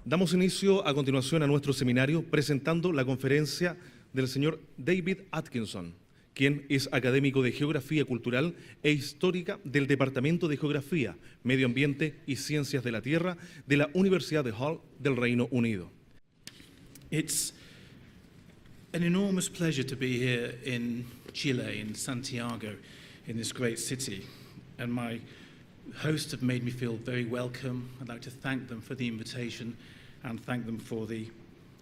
Damos inicio a continuación a nuestro seminario presentando la conferencia del señor David Atkinson, quien es académico de Geografía Cultural e Histórica del Departamento de Geografía, Medio Ambiente y Ciencias de la Tierra de la Universidad de Hull del Reino Unido. It's an enormous pleasure to be here in Chile, in Santiago, in this great city. And my hosts have made me feel very welcome. I'd like to thank them for the invitation and thank them for the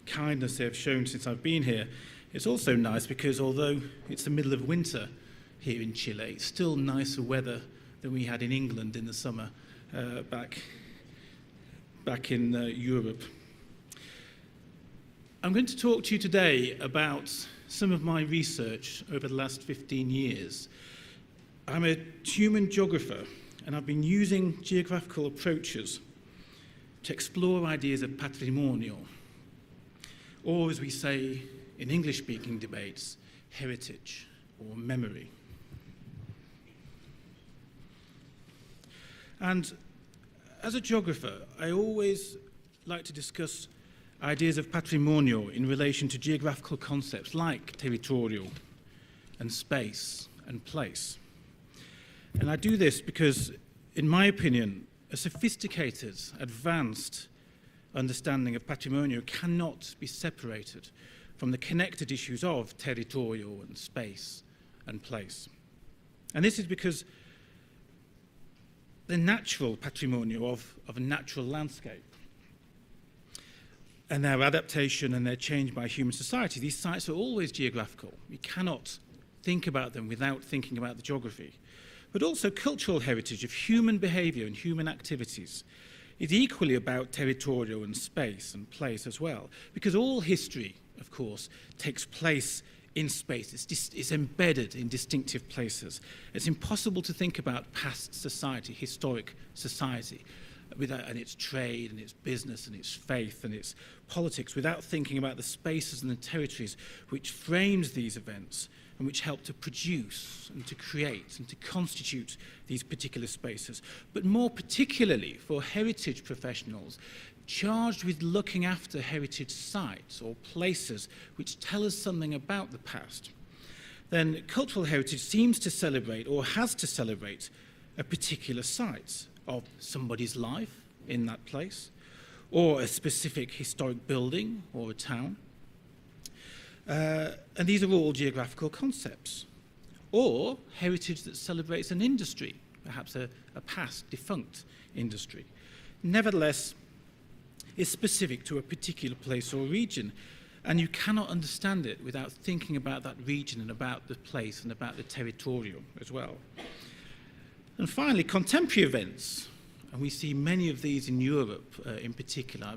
kindness they have shown since I've been here. It's also nice because although it's the middle of winter here in Chile, it's still nicer weather than we had in England in the summer back in Europe. I'm going to talk to you today about some of my research over the last 15 years. I'm a human geographer, and I've been using geographical approaches to explore ideas of patrimonio, or as we say in English-speaking debates, heritage or memory. And as a geographer, I always like to discuss ideas of patrimonio in relation to geographical concepts like territorio and space and place. And I do this because, in my opinion, a sophisticated, advanced understanding of patrimonio cannot be separated from the connected issues of territorio and space and place. And this is because the natural patrimonio of a natural landscape and their adaptation and their change by human society, these sites are always geographical. We cannot think about them without thinking about the geography. But also cultural heritage of human behavior and human activities is equally about territorio and space and place as well, because all history, of course, takes place in space. It's embedded in distinctive places. It's impossible to think about past society, historic society, and its trade and its business and its faith and its politics without thinking about the spaces and the territories which frames these events and which help to produce and to create and to constitute these particular spaces. But more particularly for heritage professionals charged with looking after heritage sites or places which tell us something about the past, then cultural heritage seems to celebrate or has to celebrate a particular site of somebody's life in that place, or a specific historic building or a town. And these are all geographical concepts. Or heritage that celebrates an industry, perhaps a past defunct industry. Nevertheless, is specific to a particular place or region, and you cannot understand it without thinking about that region and about the place and about the territorium as well. And finally, contemporary events, and we see many of these in Europe in particular.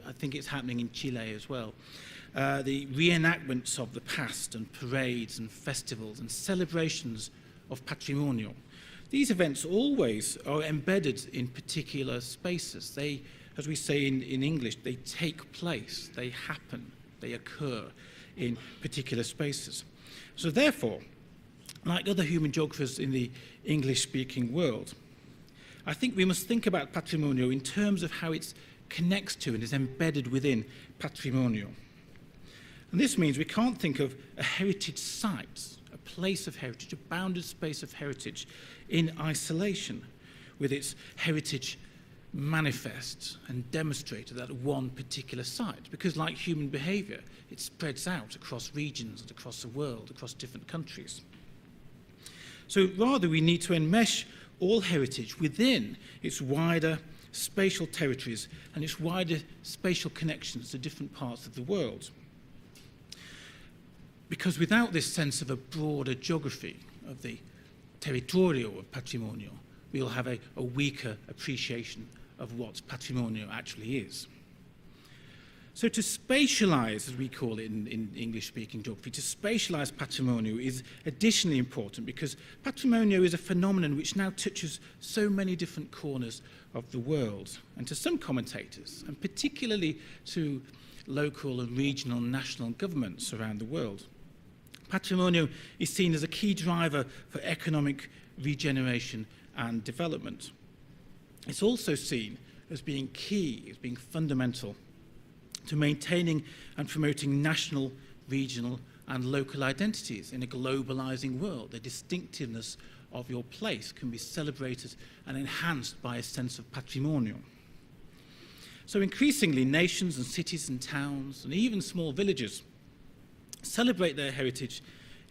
I think it's happening in Chile as well. The reenactments of the past and parades and festivals and celebrations of patrimonio. These events always are embedded in particular spaces. They, as we say in English, they take place, they happen, they occur in particular spaces. So therefore, like other human geographers in the English-speaking world, I think we must think about patrimonio in terms of how it connects to and is embedded within patrimonio. And this means we can't think of a heritage site, a place of heritage, a bounded space of heritage in isolation with its heritage manifest and demonstrated at one particular site. Because like human behavior, it spreads out across regions and across the world, across different countries. So rather, we need to enmesh all heritage within its wider spatial territories and its wider spatial connections to different parts of the world. Because without this sense of a broader geography of the territorio of patrimonio, we'll have a weaker appreciation of what patrimonio actually is. So to spatialize, as we call it in English-speaking geography, to spatialize patrimonio is additionally important because patrimonio is a phenomenon which now touches so many different corners of the world. And to some commentators, and particularly to local and regional and national governments around the world, patrimonio is seen as a key driver for economic regeneration and development. It's also seen as being key, as being fundamental to maintaining and promoting national, regional, and local identities in a globalizing world. The distinctiveness of your place can be celebrated and enhanced by a sense of patrimonio. So increasingly, nations and cities and towns, and even small villages, celebrate their heritage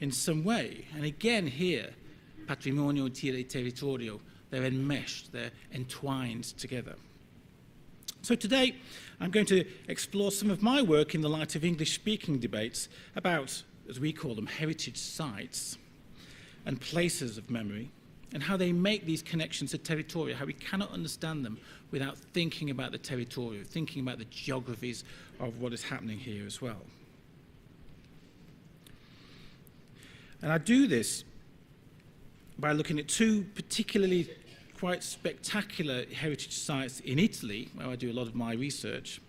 in some way. And again here, patrimonio and territorio, they're enmeshed, they're entwined together. So today, I'm going to explore some of my work in the light of English-speaking debates about, as we call them, heritage sites and places of memory, and how they make these connections to territorio, how we cannot understand them without thinking about the territorio, thinking about the geographies of what is happening here as well. And I do this by looking at two particularly quite spectacular heritage sites in Italy, where I do a lot of my research,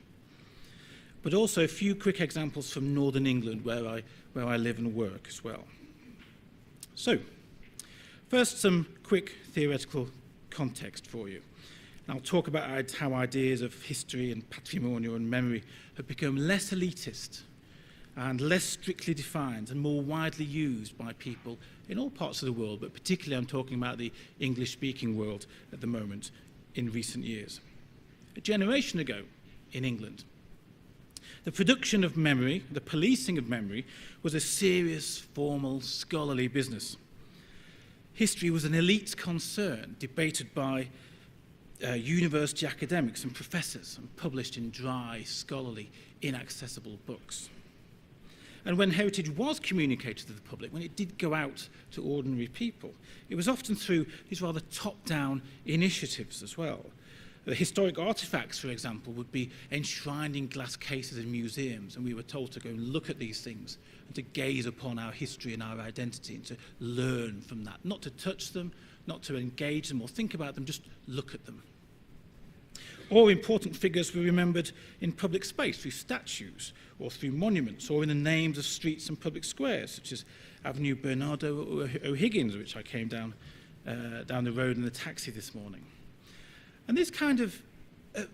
but also a few quick examples from northern England, where I live and work as well. So, first, some quick theoretical context for you. And I'll talk about how ideas of history and patrimonio and memory have become less elitist and less strictly defined and more widely used by people in all parts of the world, but particularly I'm talking about the English-speaking world at the moment in recent years. A generation ago in England, the production of memory, the policing of memory, was a serious, formal, scholarly business. History was an elite concern debated by university academics and professors and published in dry, scholarly, inaccessible books. And when heritage was communicated to the public, when it did go out to ordinary people, it was often through these rather top-down initiatives as well. The historic artifacts, for example, would be enshrined in glass cases in museums, and we were told to go and look at these things and to gaze upon our history and our identity and to learn from that. Not to touch them, not to engage them or think about them, just look at them. Or important figures were remembered in public space through statues or through monuments or in the names of streets and public squares, such as Avenue Bernardo O'Higgins, which I came down the road in the taxi this morning. And this kind of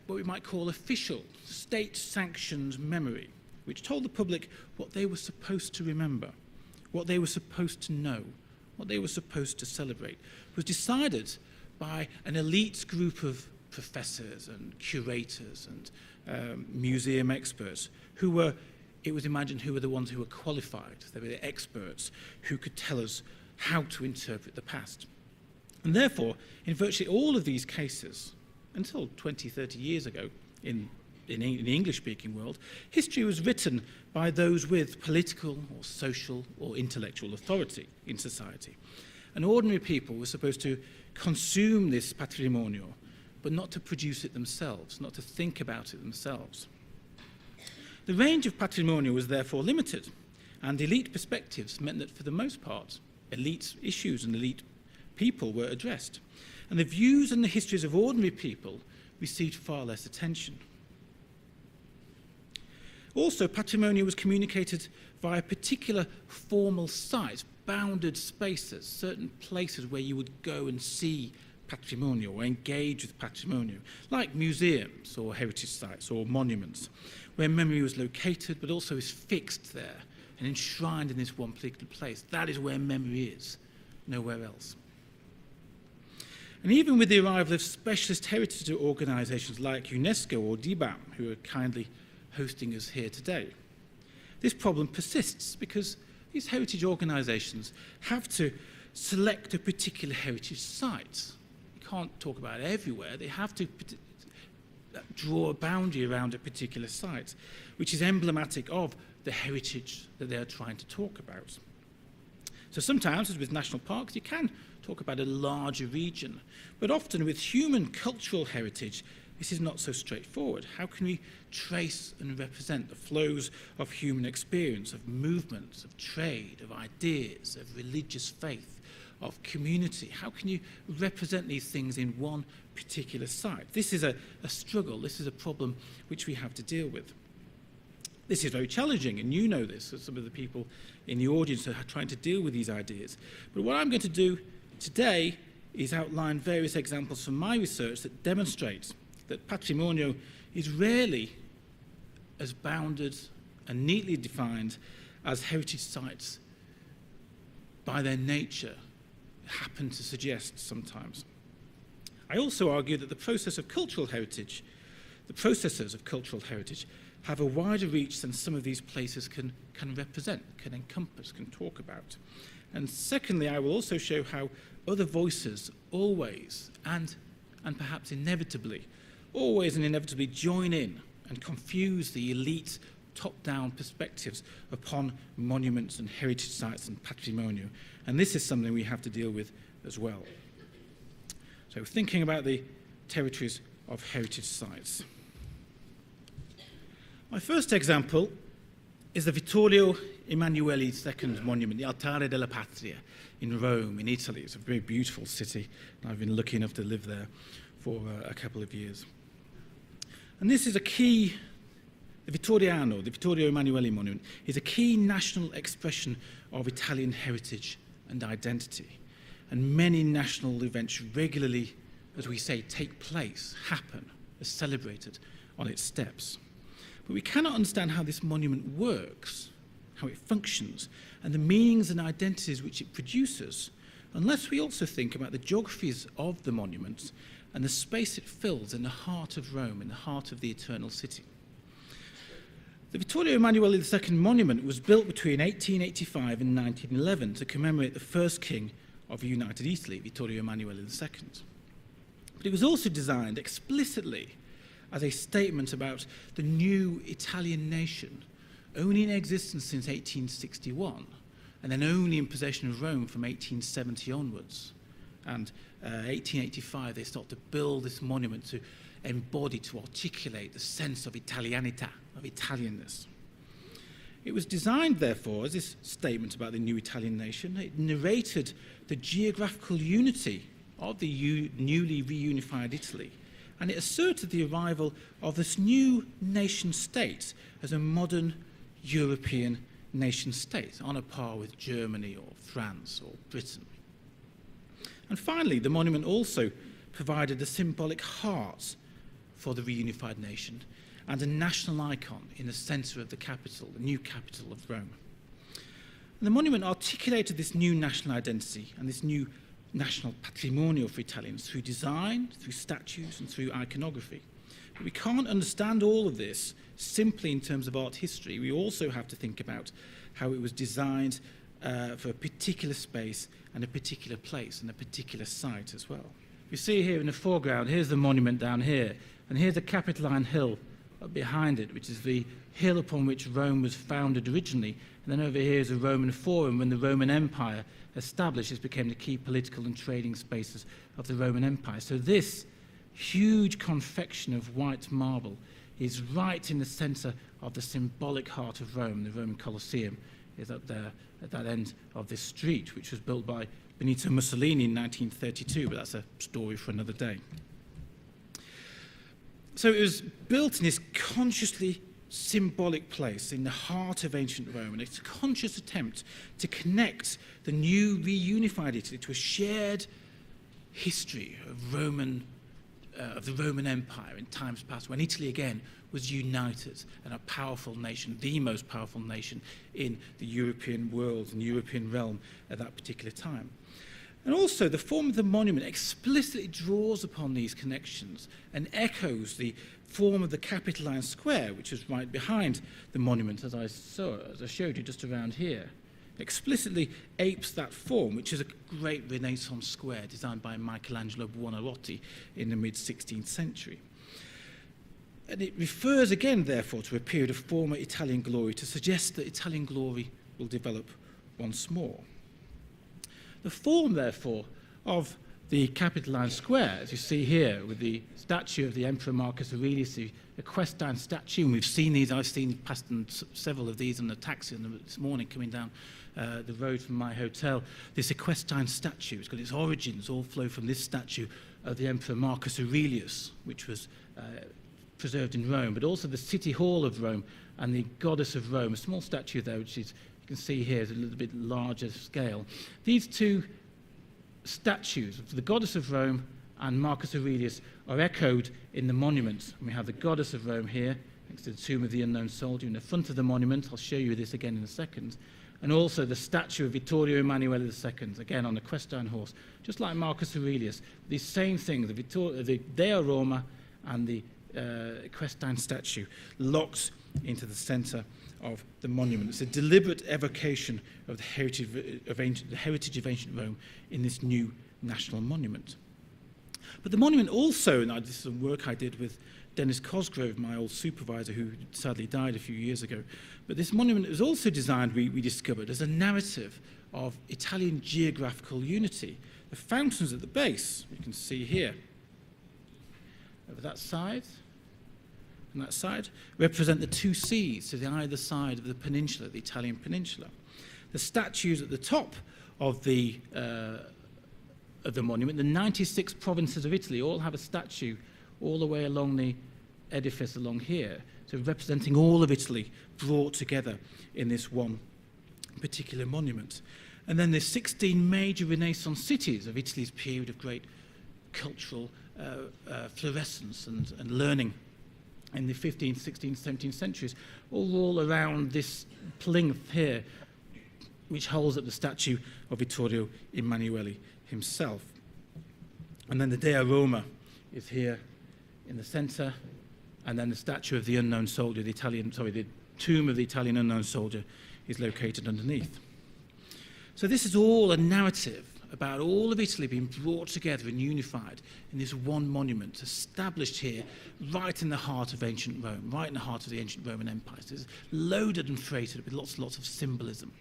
what we might call official, state-sanctioned memory, which told the public what they were supposed to remember, what they were supposed to know, what they were supposed to celebrate, was decided by an elite group of professors and curators and museum experts who were, it was imagined, who were the ones who were qualified. They were the experts who could tell us how to interpret the past. And therefore, in virtually all of these cases, until 20, 30 years ago in the English-speaking world, history was written by those with political or social or intellectual authority in society. And ordinary people were supposed to consume this patrimonio, but not to produce it themselves, not to think about it themselves. The range of patrimonio was therefore limited, and elite perspectives meant that for the most part, elite issues and elite people were addressed. And the views and the histories of ordinary people received far less attention. Also, patrimonio was communicated via particular formal sites, bounded spaces, certain places where you would go and see patrimonio or engage with patrimonio, like museums or heritage sites or monuments, where memory was located but also is fixed there and enshrined in this one particular place. That is where memory is, nowhere else. And even with the arrival of specialist heritage organisations like UNESCO or DBAM, who are kindly hosting us here today, this problem persists because these heritage organisations have to select a particular heritage site. You can't talk about it everywhere. They have to draw a boundary around a particular site, which is emblematic of the heritage that they are trying to talk about. So sometimes, as with national parks, you can talk about a larger region, but often with human cultural heritage, this is not so straightforward. How can we trace and represent the flows of human experience, of movements, of trade, of ideas, of religious faith, of community? How can you represent these things in one particular site? This is a struggle. This is a problem which we have to deal with. This is very challenging, and you know this, as some of the people in the audience are trying to deal with these ideas. But what I'm going to do today is outline various examples from my research that demonstrate that Patrimonio is rarely as bounded and neatly defined as heritage sites by their nature happen to suggest sometimes. I also argue that the process of cultural heritage, the processes of cultural heritage, have a wider reach than some of these places can represent, can encompass, can talk about. And secondly, I will also show how other voices always and perhaps inevitably, always and inevitably join in and confuse the elite top-down perspectives upon monuments and heritage sites and patrimonio. And this is something we have to deal with as well. So thinking about the territories of heritage sites. My first example is the Vittorio Emanuele II monument, the Altare della Patria in Rome, in Italy. It's a very beautiful city, and I've been lucky enough to live there for a couple of years. And this is a key, the Vittorio Emanuele monument, is a key national expression of Italian heritage and identity. And many national events regularly, as we say, take place, happen, are celebrated on its steps. But we cannot understand how this monument works, how it functions, and the meanings and identities which it produces, unless we also think about the geographies of the monument and the space it fills in the heart of Rome, in the heart of the Eternal City. The Vittorio Emanuele II monument was built between 1885 and 1911 to commemorate the first king of United Italy, Vittorio Emanuele II. But it was also designed explicitly as a statement about the new Italian nation, only in existence since 1861, and then only in possession of Rome from 1870 onwards. And 1885, they start to build this monument to embody, to articulate the sense of Italianità, of Italianness. It was designed, therefore, as this statement about the new Italian nation. It narrated the geographical unity of the newly reunified Italy, and it asserted the arrival of this new nation-state as a modern European nation-state, on a par with Germany or France or Britain. And finally, the monument also provided a symbolic heart for the reunified nation and a national icon in the centre of the capital, the new capital of Rome. And the monument articulated this new national identity and this new national patrimonio for Italians through design, through statues, and through iconography. But we can't understand all of this simply in terms of art history. We also have to think about how it was designed for a particular space and a particular place and a particular site as well. You see here in the foreground, here's the monument down here, and here's the Capitoline Hill behind it, which is the hill upon which Rome was founded originally. And then over here is a Roman Forum when the Roman Empire established. It became the key political and trading spaces of the Roman Empire. So this huge confection of white marble is right in the centre of the symbolic heart of Rome. The Roman Colosseum is up there at that end of this street, which was built by Benito Mussolini in 1932, but that's a story for another day. So it was built in this consciously symbolic place in the heart of ancient Rome, and it's a conscious attempt to connect the new reunified Italy to a shared history of the Roman Empire in times past, when Italy again was united and a powerful nation, the most powerful nation in the European world and European realm at that particular time. And also, the form of the monument explicitly draws upon these connections and echoes the form of the Capitoline Square, which is right behind the monument, as I showed you just around here. Explicitly apes that form, which is a great Renaissance square designed by Michelangelo Buonarroti in the mid-16th century. And it refers again, therefore, to a period of former Italian glory to suggest that Italian glory will develop once more. The form, therefore, of the Capitoline Square, as you see here, with the statue of the Emperor Marcus Aurelius, the equestrian statue, and we've seen these. I've seen past several of these in a taxi this morning coming down the road from my hotel. This equestrian statue, it's got its origins, all flow from this statue of the Emperor Marcus Aurelius, which was preserved in Rome, but also the City Hall of Rome and the Goddess of Rome, a small statue there, which is, you can see here, is a little bit larger scale. These two statues of the Goddess of Rome and Marcus Aurelius are echoed in the monument. And we have the Goddess of Rome here, next to the tomb of the unknown soldier. In the front of the monument, I'll show you this again in a second, and also the statue of Vittorio Emanuele II, again on a equestrian horse, just like Marcus Aurelius. These same things, the Dea Roma and the equestrian statue, locked into the centre of the monument. It's a deliberate evocation of the heritage of ancient Rome in this new national monument. But the monument also, and this is some work I did with Dennis Cosgrove, my old supervisor, who sadly died a few years ago, but this monument was also designed, we discovered, as a narrative of Italian geographical unity. The fountains at the base, you can see here, over that side, and that side, represent the two seas to the either side of the peninsula, the Italian peninsula. The statues at the top of the monument, the 96 provinces of Italy, all have a statue all the way along the edifice along here, so representing all of Italy brought together in this one particular monument. And then there's 16 major Renaissance cities of Italy's period of great cultural fluorescence and learning in the 15th, 16th, 17th centuries, all around this plinth here, which holds up the statue of Vittorio Emanuele himself. And then the Dea Roma is here in the centre, and then the statue of the unknown soldier, the tomb of the Italian unknown soldier is located underneath. So this is all a narrative about all of Italy being brought together and unified in this one monument, established here, right in the heart of ancient Rome, right in the heart of the ancient Roman Empire. So it's loaded and freighted with lots and lots of symbolism.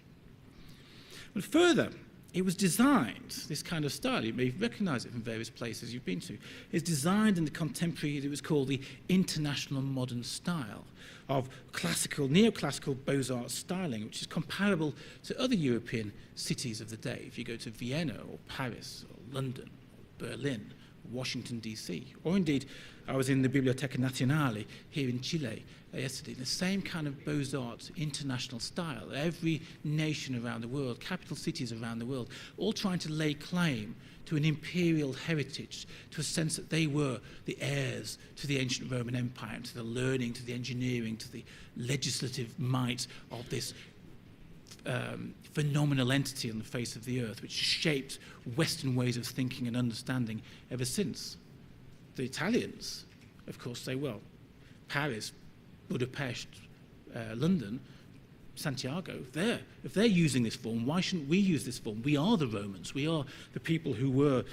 But further, it was designed, this kind of style, you may recognize it from various places you've been to, is designed in the contemporary, it was called the International Modern Style of classical, neoclassical Beaux-Arts styling, which is comparable to other European cities of the day. If you go to Vienna or Paris or London or Berlin, Washington, D.C., or indeed, I was in the Biblioteca Nazionale here in Chile yesterday, the same kind of Beaux-Arts international style. Every nation around the world, capital cities around the world, all trying to lay claim to an imperial heritage, to a sense that they were the heirs to the ancient Roman Empire, to the learning, to the engineering, to the legislative might of this phenomenal entity on the face of the earth, which shaped Western ways of thinking and understanding ever since. The Italians, of course, say, well, Paris, Budapest, London, Santiago, if they're using this form, why shouldn't we use this form? We are the Romans. We are the people who were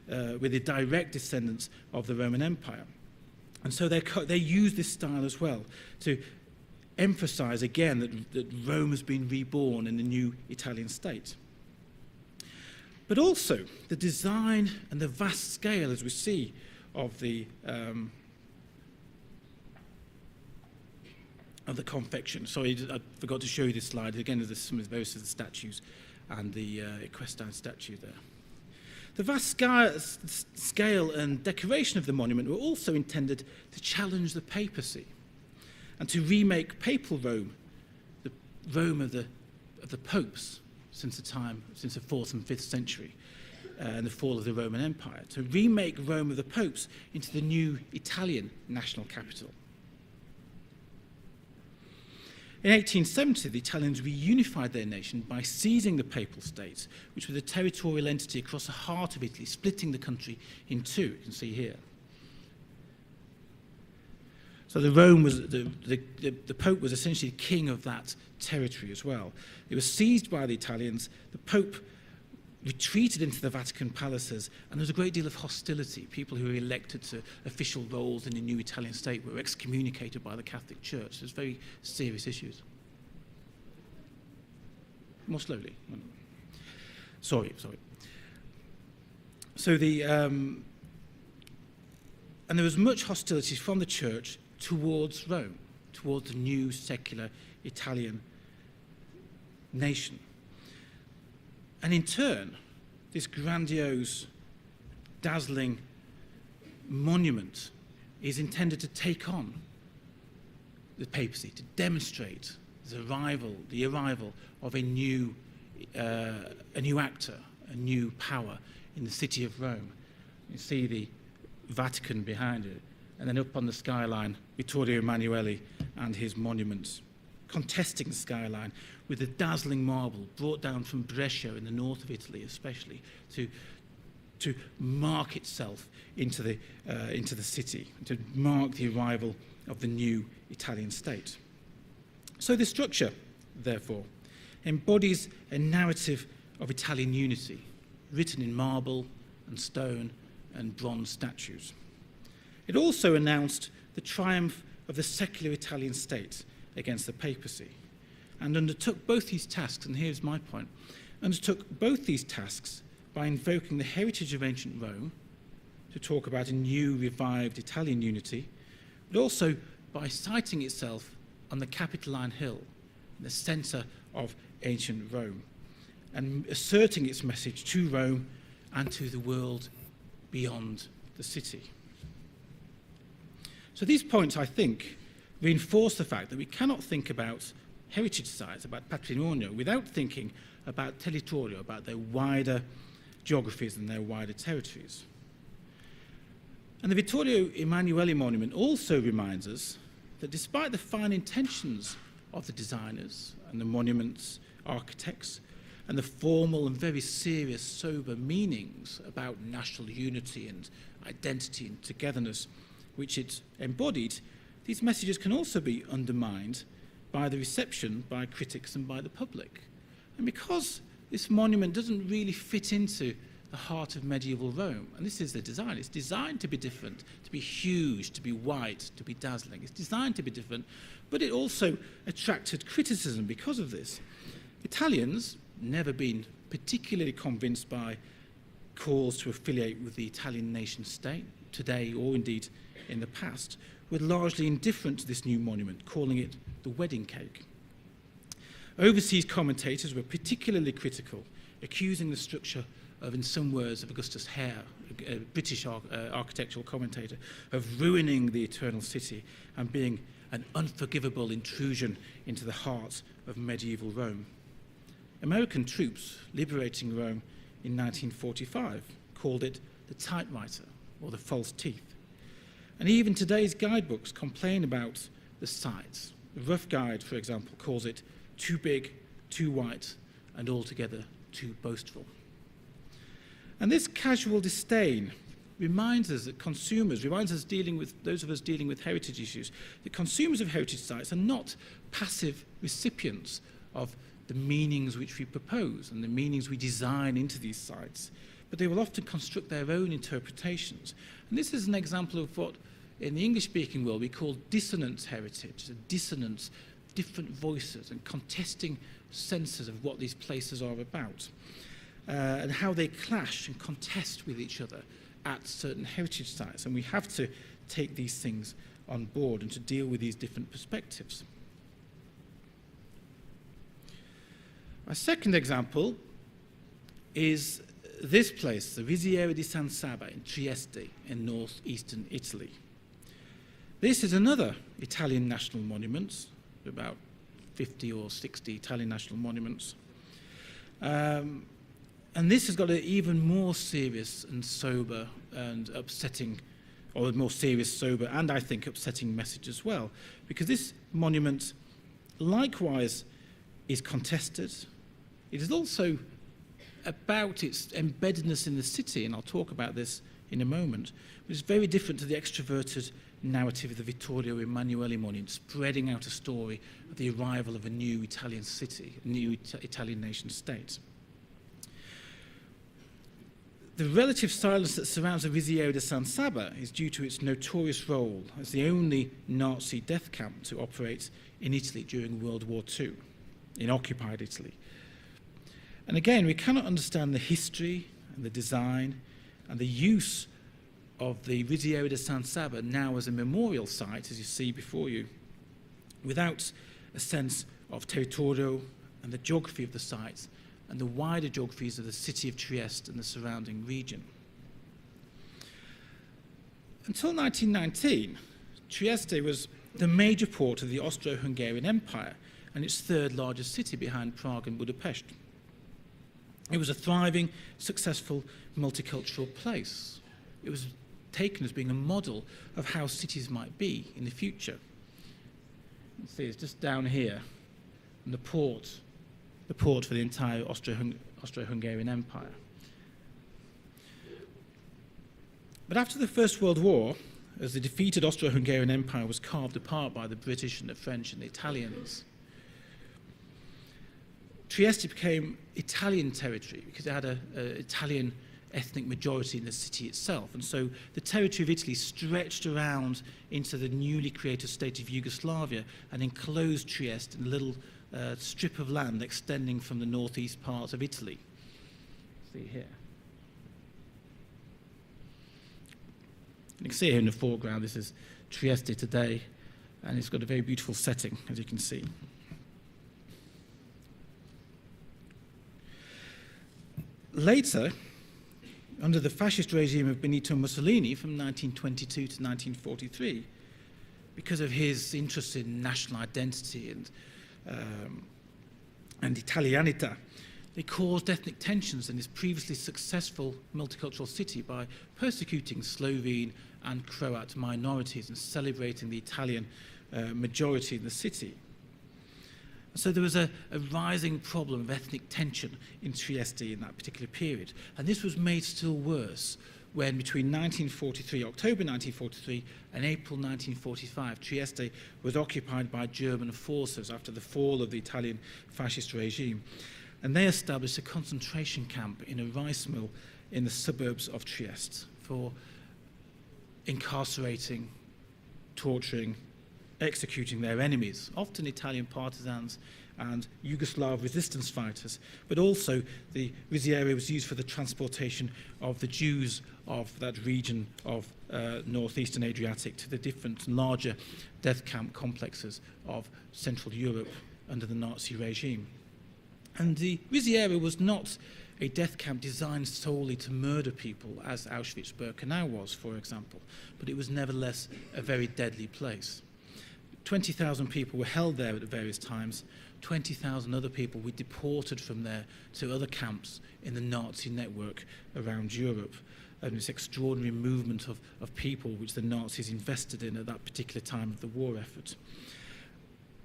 with the direct descendants of the Roman Empire. And so they use this style as well to emphasize again that Rome has been reborn in the new Italian state. But also the design and the vast scale, as we see, of the confection. Sorry, I forgot to show you this slide. Again, there's some of those of the statues and the equestrian statue there. The vast scale and decoration of the monument were also intended to challenge the papacy and to remake papal Rome, the Rome of the popes since the 4th and 5th century and the fall of the Roman Empire, to remake Rome of the popes into the new Italian national capital. In 1870, the Italians reunified their nation by seizing the papal states, which was a territorial entity across the heart of Italy, splitting the country in two, you can see here. So the Pope was essentially king of that territory as well. It was seized by the Italians. The Pope retreated into the Vatican palaces, and there was a great deal of hostility. People who were elected to official roles in the new Italian state were excommunicated by the Catholic Church. There's very serious issues. More slowly. Sorry. So and there was much hostility from the church towards Rome, towards the new secular Italian nation. And in turn, this grandiose, dazzling monument is intended to take on the papacy, to demonstrate the arrival of a new actor, a new power in the city of Rome. You see the Vatican behind it, and then up on the skyline, Vittorio Emanuele and his monuments, contesting the skyline with the dazzling marble brought down from Brescia in the north of Italy, especially to mark itself into the city, to mark the arrival of the new Italian state. So the structure, therefore, embodies a narrative of Italian unity, written in marble and stone and bronze statues. It also announced the triumph of the secular Italian state against the papacy, and undertook both these tasks, and here's my point, undertook both these tasks by invoking the heritage of ancient Rome to talk about a new revived Italian unity, but also by siting itself on the Capitoline Hill, the centre of ancient Rome, and asserting its message to Rome and to the world beyond the city. So these points, I think, reinforce the fact that we cannot think about heritage sites, about Patrimonio, without thinking about Territorio, about their wider geographies and their wider territories. And the Vittorio Emanuele monument also reminds us that despite the fine intentions of the designers and the monument's architects, and the formal and very serious, sober meanings about national unity and identity and togetherness which it embodied, these messages can also be undermined by the reception by critics and by the public. And because this monument doesn't really fit into the heart of medieval Rome, and this is the design, it's designed to be different, to be huge, to be white, to be dazzling. It's designed to be different, but it also attracted criticism because of this. Italians, never been particularly convinced by calls to affiliate with the Italian nation state, today or indeed in the past, were largely indifferent to this new monument, calling it the wedding cake. Overseas commentators were particularly critical, accusing the structure of, in some words, of Augustus Hare, a British architectural commentator, of ruining the eternal city and being an unforgivable intrusion into the heart of medieval Rome. American troops liberating Rome in 1945 called it the typewriter or the false teeth. And even today's guidebooks complain about the sites. The Rough Guide, for example, calls it too big, too white, and altogether too boastful. And this casual disdain reminds us that those of us dealing with heritage issues, that consumers of heritage sites are not passive recipients of the meanings which we propose and the meanings we design into these sites, but they will often construct their own interpretations. And this is an example of what, in the English-speaking world, we call dissonant heritage, dissonance, different voices and contesting senses of what these places are about, and how they clash and contest with each other at certain heritage sites. And we have to take these things on board and to deal with these different perspectives. My second example is this place, the Risiera di San Saba in Trieste in northeastern Italy. This is another Italian national monument, about 50 or 60 Italian national monuments. And this has got an even more serious and sober and upsetting, or a more serious, sober, and I think upsetting message as well, because this monument likewise is contested. It is also about its embeddedness in the city, and I'll talk about this in a moment, but it's very different to the extroverted narrative of the Vittorio Emanuele monument, spreading out a story of the arrival of a new Italian city, a new Italian nation state. The relative silence that surrounds the Risiera di San Saba is due to its notorious role as the only Nazi death camp to operate in Italy during World War II, in occupied Italy. And again, we cannot understand the history and the design and the use of the Risiera de San Saba now as a memorial site, as you see before you, without a sense of Territorio and the geography of the site and the wider geographies of the city of Trieste and the surrounding region. Until 1919, Trieste was the major port of the Austro-Hungarian Empire and its third largest city behind Prague and Budapest. It was a thriving, successful, multicultural place. It was taken as being a model of how cities might be in the future. You can see it's just down here, and the port for the entire Austro-Hungarian Empire. But after the First World War, as the defeated Austro-Hungarian Empire was carved apart by the British and the French and the Italians, Trieste became Italian territory because it had an Italian ethnic majority in the city itself. And so the territory of Italy stretched around into the newly created state of Yugoslavia and enclosed Trieste in a little strip of land extending from the northeast part of Italy. See here. You can see here in the foreground, this is Trieste today, and it's got a very beautiful setting, as you can see. Later, under the fascist regime of Benito Mussolini from 1922 to 1943, because of his interest in national identity and Italianità, they caused ethnic tensions in this previously successful multicultural city by persecuting Slovene and Croat minorities and celebrating the Italian majority in the city. So there was a rising problem of ethnic tension in Trieste in that particular period. And this was made still worse when between 1943, October 1943 and April 1945, Trieste was occupied by German forces after the fall of the Italian fascist regime. And they established a concentration camp in a rice mill in the suburbs of Trieste for incarcerating, torturing, executing their enemies, often Italian partisans and Yugoslav resistance fighters, but also the Risiera was used for the transportation of the Jews of that region of northeastern Adriatic to the different larger death camp complexes of Central Europe under the Nazi regime. And the Risiera was not a death camp designed solely to murder people, as Auschwitz-Birkenau was, for example, but it was nevertheless a very deadly place. 20,000 people were held there at various times. 20,000 other people were deported from there to other camps in the Nazi network around Europe. And this extraordinary movement of people which the Nazis invested in at that particular time of the war effort.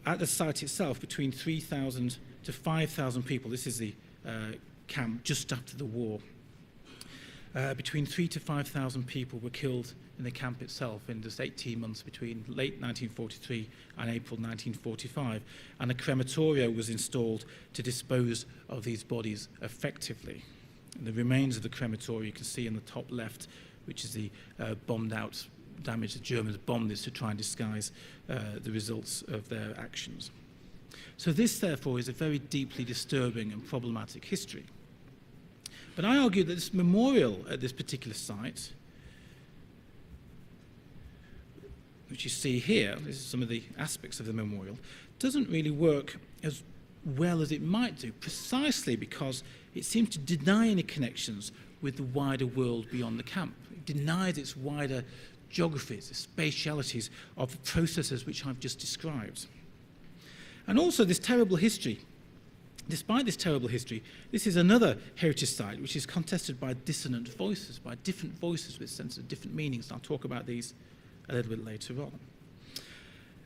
At the site itself, between 3,000 to 5,000 people, this is the camp just after the war, between 3,000 to 5,000 people were killed in the camp itself in just 18 months between late 1943 and April 1945, and a crematorio was installed to dispose of these bodies effectively. And the remains of the crematorio you can see in the top left, which is the bombed out damage. The Germans bombed this to try and disguise the results of their actions. So this, therefore, is a very deeply disturbing and problematic history. But I argue that this memorial at this particular site, which you see here, this is some of the aspects of the memorial, doesn't really work as well as it might do, precisely because it seems to deny any connections with the wider world beyond the camp. It denies its wider geographies, the spatialities of the processes which I've just described. And also this terrible history. Despite this terrible history, this is another heritage site which is contested by dissonant voices, by different voices with sense of different meanings. And I'll talk about these a little bit later on.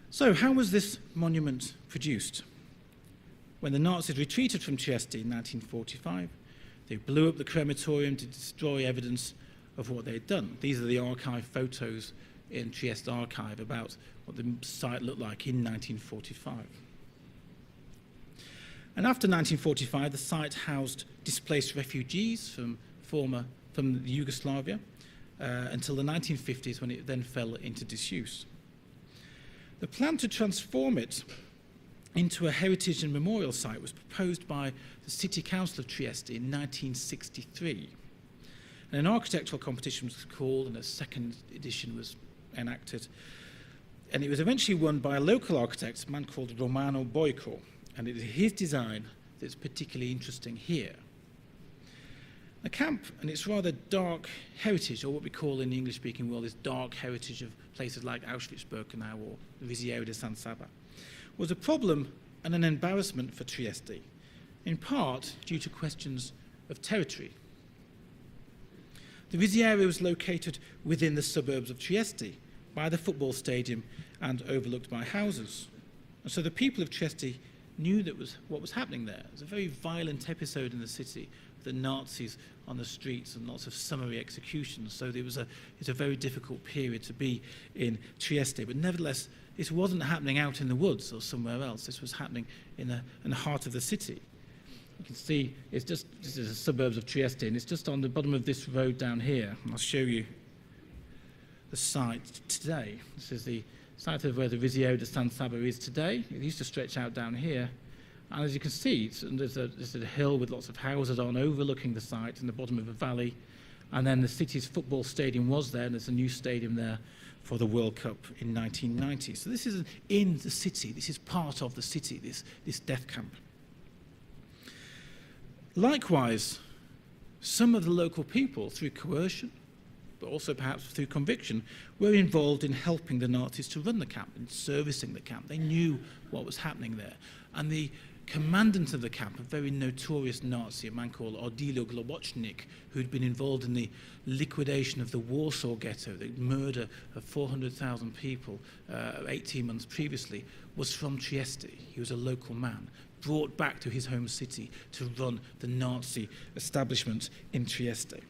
So how was this monument produced? When the Nazis retreated from Trieste in 1945, they blew up the crematorium to destroy evidence of what they had done. These are the archive photos in Trieste Archive about what the site looked like in 1945. And after 1945, the site housed displaced refugees from Yugoslavia until the 1950s, when it then fell into disuse. The plan to transform it into a heritage and memorial site was proposed by the City Council of Trieste in 1963. And an architectural competition was called, and a second edition was enacted. And it was eventually won by a local architect, a man called Romano Boico. And it is his design that's particularly interesting here. The camp and its rather dark heritage, or what we call in the English-speaking world is dark heritage of places like Auschwitz-Birkenau or the Riziero de San Saba, was a problem and an embarrassment for Trieste, in part due to questions of territory. The Riziero was located within the suburbs of Trieste, by the football stadium and overlooked by houses. And so the people of Trieste knew that what was happening there. It was a very violent episode in the city, the Nazis on the streets and lots of summary executions. So it's a very difficult period to be in Trieste. But nevertheless, this wasn't happening out in the woods or somewhere else. This was happening in the heart of the city. You can see this is the suburbs of Trieste, and it's just on the bottom of this road down here. I'll show you the site today. This is the site of where the Riziero de San Saba is today. It used to stretch out down here. And as you can see, there's a hill with lots of houses on overlooking the site in the bottom of a valley. And then the city's football stadium was there, and there's a new stadium there for the World Cup in 1990. So this is in the city. This is part of the city, this death camp. Likewise, some of the local people, through coercion, but also perhaps through conviction, were involved in helping the Nazis to run the camp and servicing the camp. They knew what was happening there. And the commandant of the camp, a very notorious Nazi, a man called Odilo Globocnik, who'd been involved in the liquidation of the Warsaw Ghetto, the murder of 400,000 people 18 months previously, was from Trieste. He was a local man, brought back to his home city to run the Nazi establishment in Trieste.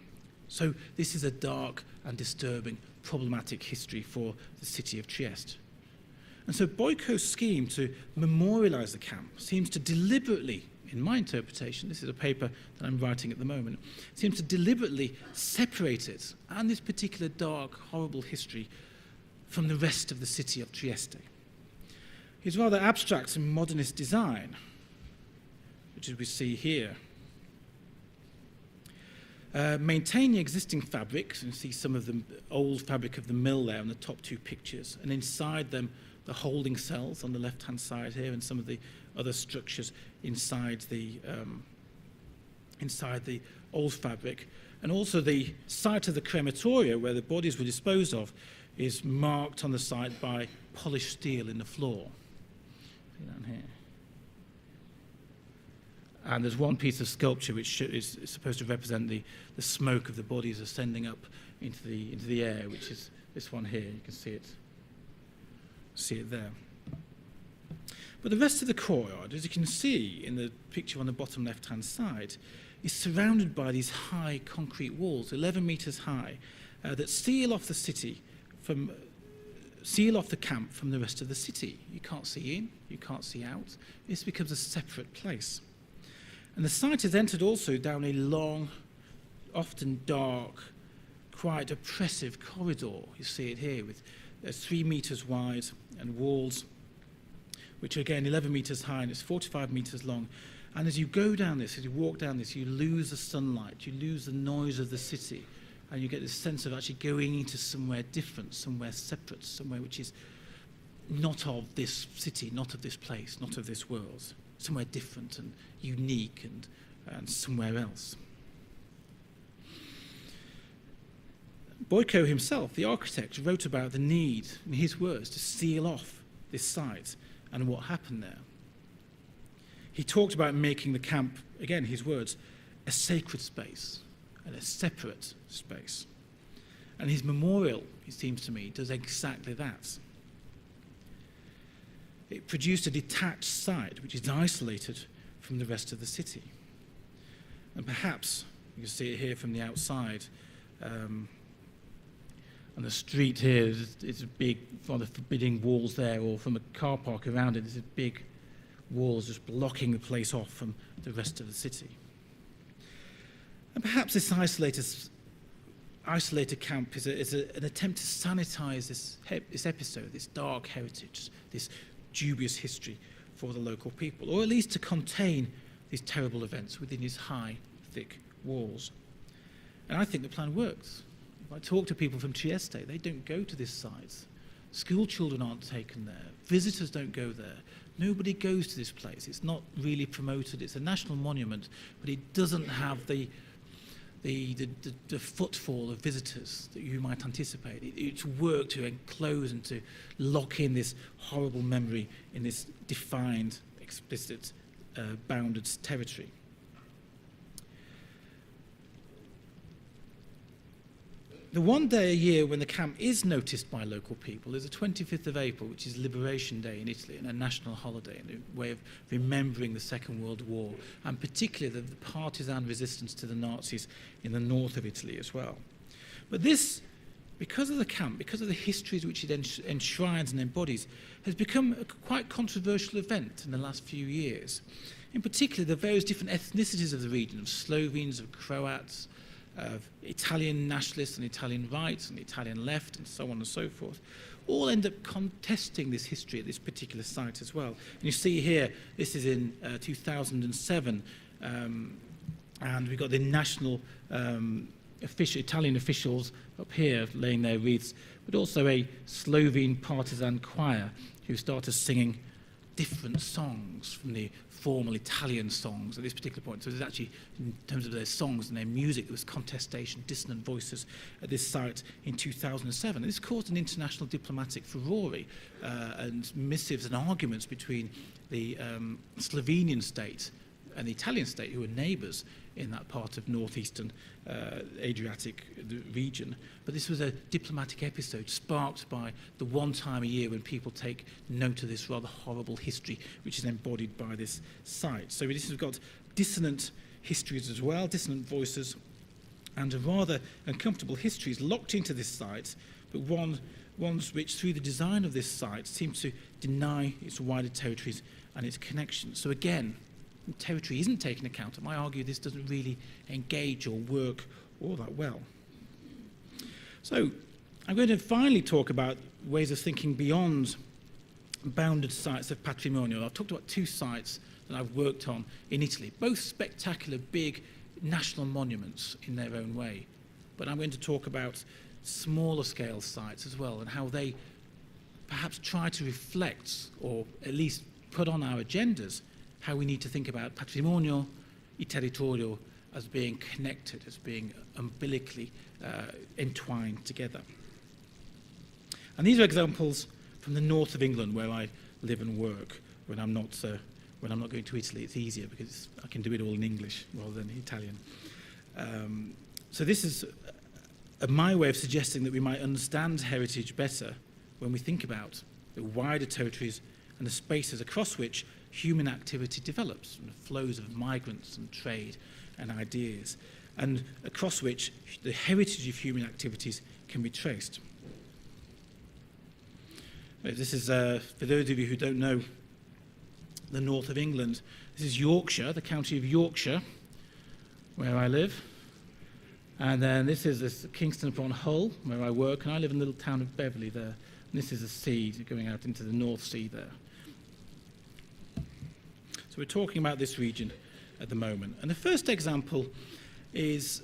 So this is a dark and disturbing, problematic history for the city of Trieste. And so Boico's scheme to memorialize the camp seems to deliberately, in my interpretation, this is a paper that I'm writing at the moment, seems to deliberately separate it and this particular dark, horrible history from the rest of the city of Trieste. His rather abstract and modernist design, which as we see here, maintain the existing fabrics, and you see some of the old fabric of the mill there in the top two pictures, and inside them the holding cells on the left-hand side here, and some of the other structures inside the old fabric. And also the site of the crematoria, where the bodies were disposed of, is marked on the site by polished steel in the floor. See down here. And there's one piece of sculpture which is supposed to represent the smoke of the bodies ascending up into the air, which is this one here. You can see it there. But the rest of the courtyard, as you can see in the picture on the bottom left-hand side, is surrounded by these high concrete walls, 11 meters high, that seal off the camp from the rest of the city. You can't see in, you can't see out. This becomes a separate place. And the site is entered also down a long, often dark, quite oppressive corridor. You see it here with 3 meters wide and walls, which are again 11 meters high, and it's 45 meters long. And as you go down this, as you walk down this, you lose the sunlight, you lose the noise of the city, and you get this sense of actually going into somewhere different, somewhere separate, somewhere which is not of this city, not of this place, not of this world. Somewhere different and unique and somewhere else. Boico himself, the architect, wrote about the need, in his words, to seal off this site and what happened there. He talked about making the camp, again, his words, a sacred space and a separate space. And his memorial, it seems to me, does exactly that. It produced a detached site which is isolated from the rest of the city. And perhaps, you can see it here from the outside, on the street here, it's a big, rather forbidding walls there, or from a car park around it, there's a big walls just blocking the place off from the rest of the city. And perhaps this isolated camp is an attempt to sanitize this episode, this dark heritage, this dubious history for the local people, or at least to contain these terrible events within these high, thick walls. And I think the plan works. If I talk to people from Trieste, they don't go to this site. School children aren't taken there. Visitors don't go there. Nobody goes to this place. It's not really promoted. It's a national monument, but it doesn't have the footfall of visitors that you might anticipate. It's work to enclose and to lock in this horrible memory in this defined, explicit, bounded territory. The one day a year when the camp is noticed by local people is the 25th of April, which is Liberation Day in Italy, and a national holiday, and a way of remembering the Second World War, and particularly the partisan resistance to the Nazis in the north of Italy as well. But this, because of the camp, because of the histories which it enshrines and embodies, has become a quite controversial event in the last few years. In particular, the various different ethnicities of the region, of Slovenes, of Croats, of Italian nationalists and Italian rights and Italian left and so on and so forth, all end up contesting this history at this particular site as well. And you see here, this is in 2007, and we've got the national Italian officials up here laying their wreaths, but also a Slovene partisan choir who started singing different songs from the formal Italian songs at this particular point. So there's actually, in terms of their songs and their music, there was contestation, dissonant voices at this site in 2007. And this caused an international diplomatic furore and missives and arguments between the Slovenian state and the Italian state, who were neighbours in that part of northeastern Adriatic region. But this was a diplomatic episode sparked by the one time a year when people take note of this rather horrible history which is embodied by this site. So this has got dissonant histories as well, dissonant voices, and a rather uncomfortable histories locked into this site, but ones which, through the design of this site, seem to deny its wider territories and its connections. So again, territory isn't taken account of. I argue this doesn't really engage or work all that well. So I'm going to finally talk about ways of thinking beyond bounded sites of Patrimonio. I've talked about two sites that I've worked on in Italy, both spectacular, big national monuments in their own way. But I'm going to talk about smaller scale sites as well, and how they perhaps try to reflect, or at least put on our agendas, how we need to think about Patrimonio e Territorio as being connected, as being umbilically entwined together. And these are examples from the north of England, where I live and work. When I'm not going to Italy, it's easier because I can do it all in English rather than Italian. So this is my way of suggesting that we might understand heritage better when we think about the wider territories and the spaces across which human activity develops, and the flows of migrants and trade and ideas, and across which the heritage of human activities can be traced. This is, for those of you who don't know the north of England, this is Yorkshire, the county of Yorkshire, where I live. And then this is Kingston upon Hull, where I work, and I live in the little town of Beverley there. And this is the sea going out into the North Sea there. So we're talking about this region at the moment. And the first example is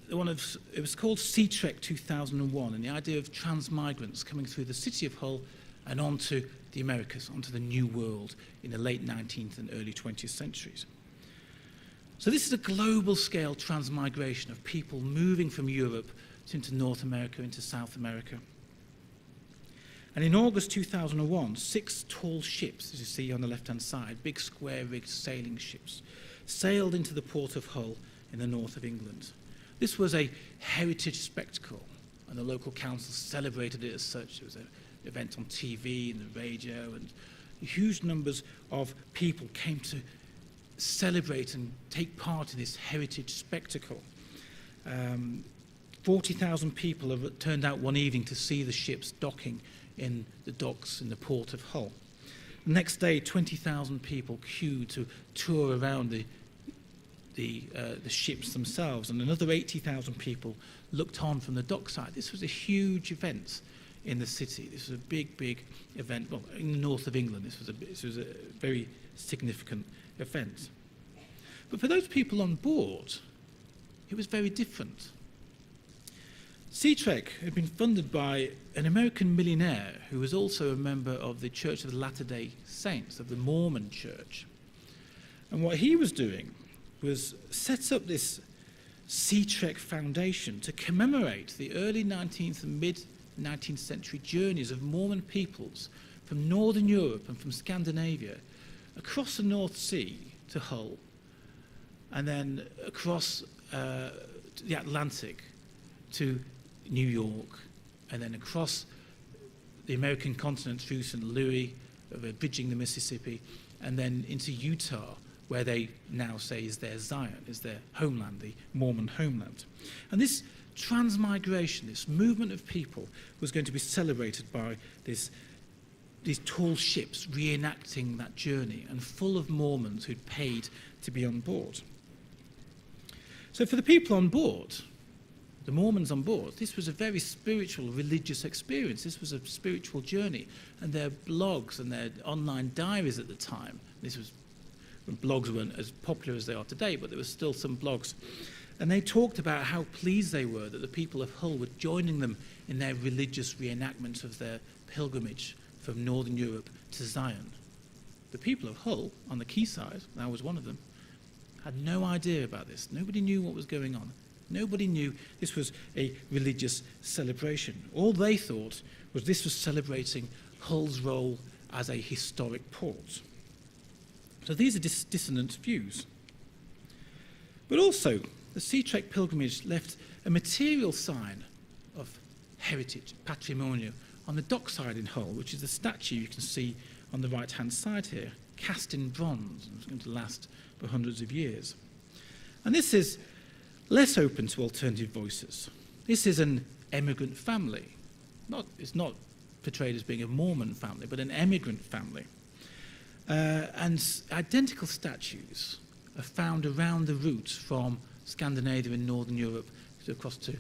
one of, it was called Sea Trek 2001, and the idea of transmigrants coming through the city of Hull and onto the Americas, onto the New World in the late 19th and early 20th centuries. So this is a global scale transmigration of people moving from Europe into North America, into South America. And in August 2001, 6 tall ships, as you see on the left-hand side, big square-rigged sailing ships, sailed into the port of Hull in the north of England. This was a heritage spectacle, and the local council celebrated it as such. There was an event on TV and the radio, and huge numbers of people came to celebrate and take part in this heritage spectacle. 40,000 people have turned out one evening to see the ships docking in the docks in the port of Hull. The next day, 20,000 people queued to tour around the ships themselves, and another 80,000 people looked on from the dockside. This was a huge event in the city. This was a big, big event. Well, in the north of England, this was a very significant event. But for those people on board, it was very different. Sea Trek had been funded by an American millionaire who was also a member of the Church of the Latter-day Saints, of the Mormon Church. And what he was doing was set up this Sea Trek Foundation to commemorate the early 19th and mid-19th century journeys of Mormon peoples from Northern Europe and from Scandinavia across the North Sea to Hull, and then across the Atlantic to New York, and then across the American continent through St. Louis, bridging the Mississippi, and then into Utah, where they now say is their Zion, is their homeland, the Mormon homeland. And this transmigration, this movement of people, was going to be celebrated by these tall ships reenacting that journey and full of Mormons who'd paid to be on board. So for the people on board, the Mormons on board, this was a very spiritual, religious experience. This was a spiritual journey. And their blogs and their online diaries at the time, this was when blogs weren't as popular as they are today, but there were still some blogs. And they talked about how pleased they were that the people of Hull were joining them in their religious reenactment of their pilgrimage from Northern Europe to Zion. The people of Hull, on the quayside, and I was one of them, had no idea about this. Nobody knew what was going on. Nobody knew this was a religious celebration. All they thought was this was celebrating Hull's role as a historic port. So these are dissonant views. But also, the Sea Trek pilgrimage left a material sign of heritage, patrimonio, on the dockside in Hull, which is the statue you can see on the right-hand side here, cast in bronze, and it's going to last for hundreds of years. And this is less open to alternative voices. This is an emigrant family. It's not portrayed as being a Mormon family, but an emigrant family. And identical statues are found around the route from Scandinavia and Northern Europe across to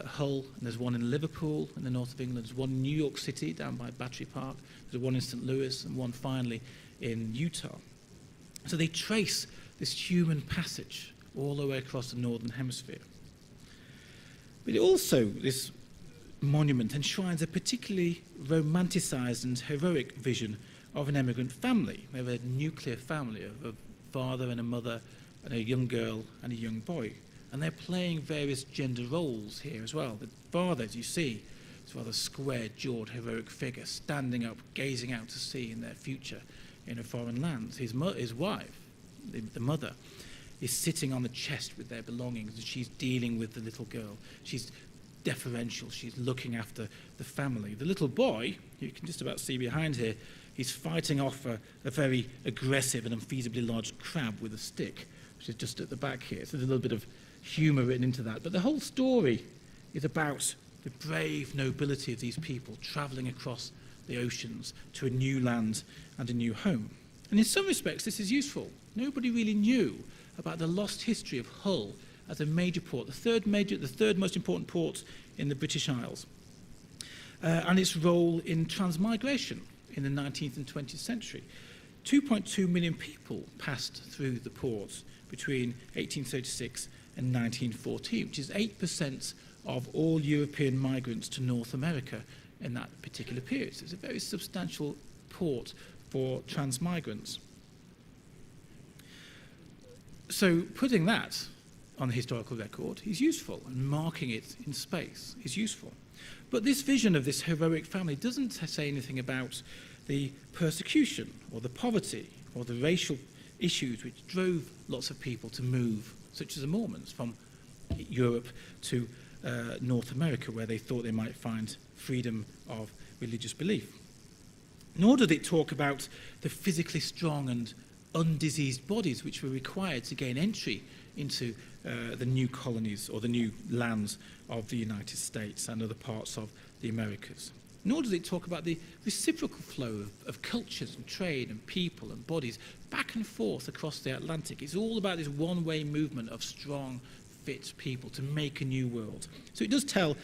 Hull, and there's one in Liverpool in the north of England, there's one in New York City down by Battery Park, there's one in St. Louis, and one finally in Utah. So they trace this human passage all the way across the Northern Hemisphere. But also, this monument enshrines a particularly romanticized and heroic vision of an emigrant family. We have a nuclear family of a father and a mother and a young girl and a young boy. And they're playing various gender roles here as well. The father, as you see, is a rather square-jawed, heroic figure, standing up, gazing out to sea in their future in a foreign land. His wife, the mother, is sitting on the chest with their belongings, and she's dealing with the little girl. She's deferential. She's looking after the family. The little boy, you can just about see behind here, he's fighting off a very aggressive and unfeasibly large crab with a stick, which is just at the back here. So there's a little bit of humour written into that. But the whole story is about the brave nobility of these people travelling across the oceans to a new land and a new home. And in some respects, this is useful. Nobody really knew about the lost history of Hull as a major port, the third most important port in the British Isles, and its role in transmigration in the 19th and 20th century. 2.2 million people passed through the port between 1836 and 1914, which is 8% of all European migrants to North America in that particular period. So it's a very substantial port for transmigrants. So putting that on the historical record is useful, and marking it in space is useful. But this vision of this heroic family doesn't say anything about the persecution or the poverty or the racial issues which drove lots of people to move, such as the Mormons, from Europe to North America, where they thought they might find freedom of religious belief. Nor did it talk about the physically strong and undiseased bodies which were required to gain entry into the new colonies or the new lands of the United States and other parts of the Americas. Nor does it talk about the reciprocal flow of cultures and trade and people and bodies back and forth across the Atlantic. It's all about this one-way movement of strong, fit people to make a new world. So it does tell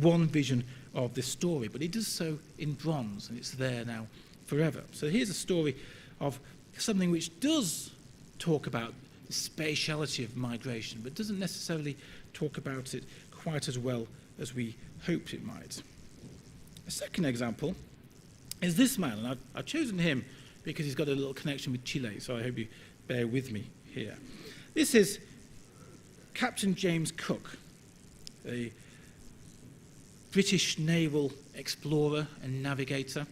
one vision of this story, but it does so in bronze, and it's there now forever. So here's a story of something which does talk about the spatiality of migration, but doesn't necessarily talk about it quite as well as we hoped it might. A second example is this man, and I've chosen him because he's got a little connection with Chile, so I hope you bear with me here. This is Captain James Cook, a British naval explorer and navigator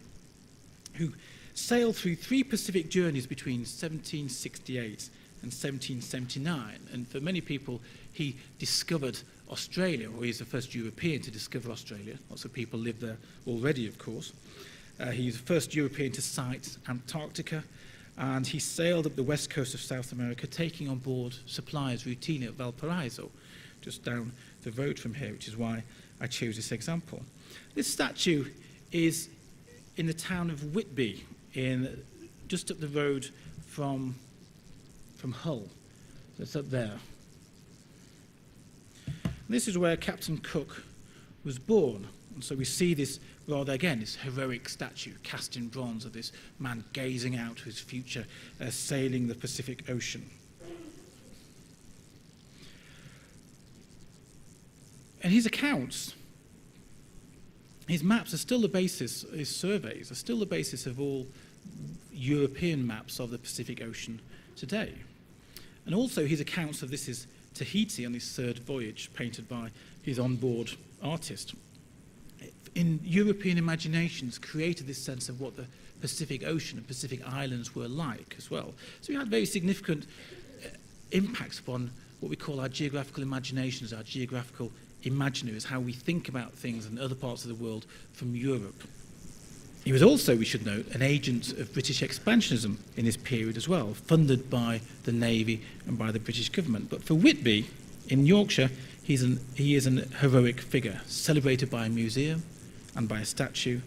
who sailed through 3 Pacific journeys between 1768 and 1779. And for many people, he discovered Australia, or he's the first European to discover Australia. Lots of people live there already, of course. He's the first European to sight Antarctica, and he sailed up the west coast of South America, taking on board supplies routinely at Valparaiso, just down the road from here, which is why I chose this example. This statue is in the town of Whitby, just up the road from Hull. That's up there. And this is where Captain Cook was born. And so we see this this heroic statue cast in bronze of this man gazing out to his future, sailing the Pacific Ocean. And his accounts, his maps are still the basis, his surveys are still the basis of all European maps of the Pacific Ocean today. And also his accounts of this is Tahiti on his 3rd voyage, painted by his onboard artist. In European imaginations, created this sense of what the Pacific Ocean and Pacific Islands were like as well. So we had very significant impacts upon what we call our geographical imaginations, our geographical imaginaries, how we think about things in other parts of the world from Europe. He was also, we should note, an agent of British expansionism in this period as well, funded by the Navy and by the British government. But for Whitby, in Yorkshire, he is an heroic figure, celebrated by a museum and by a statue.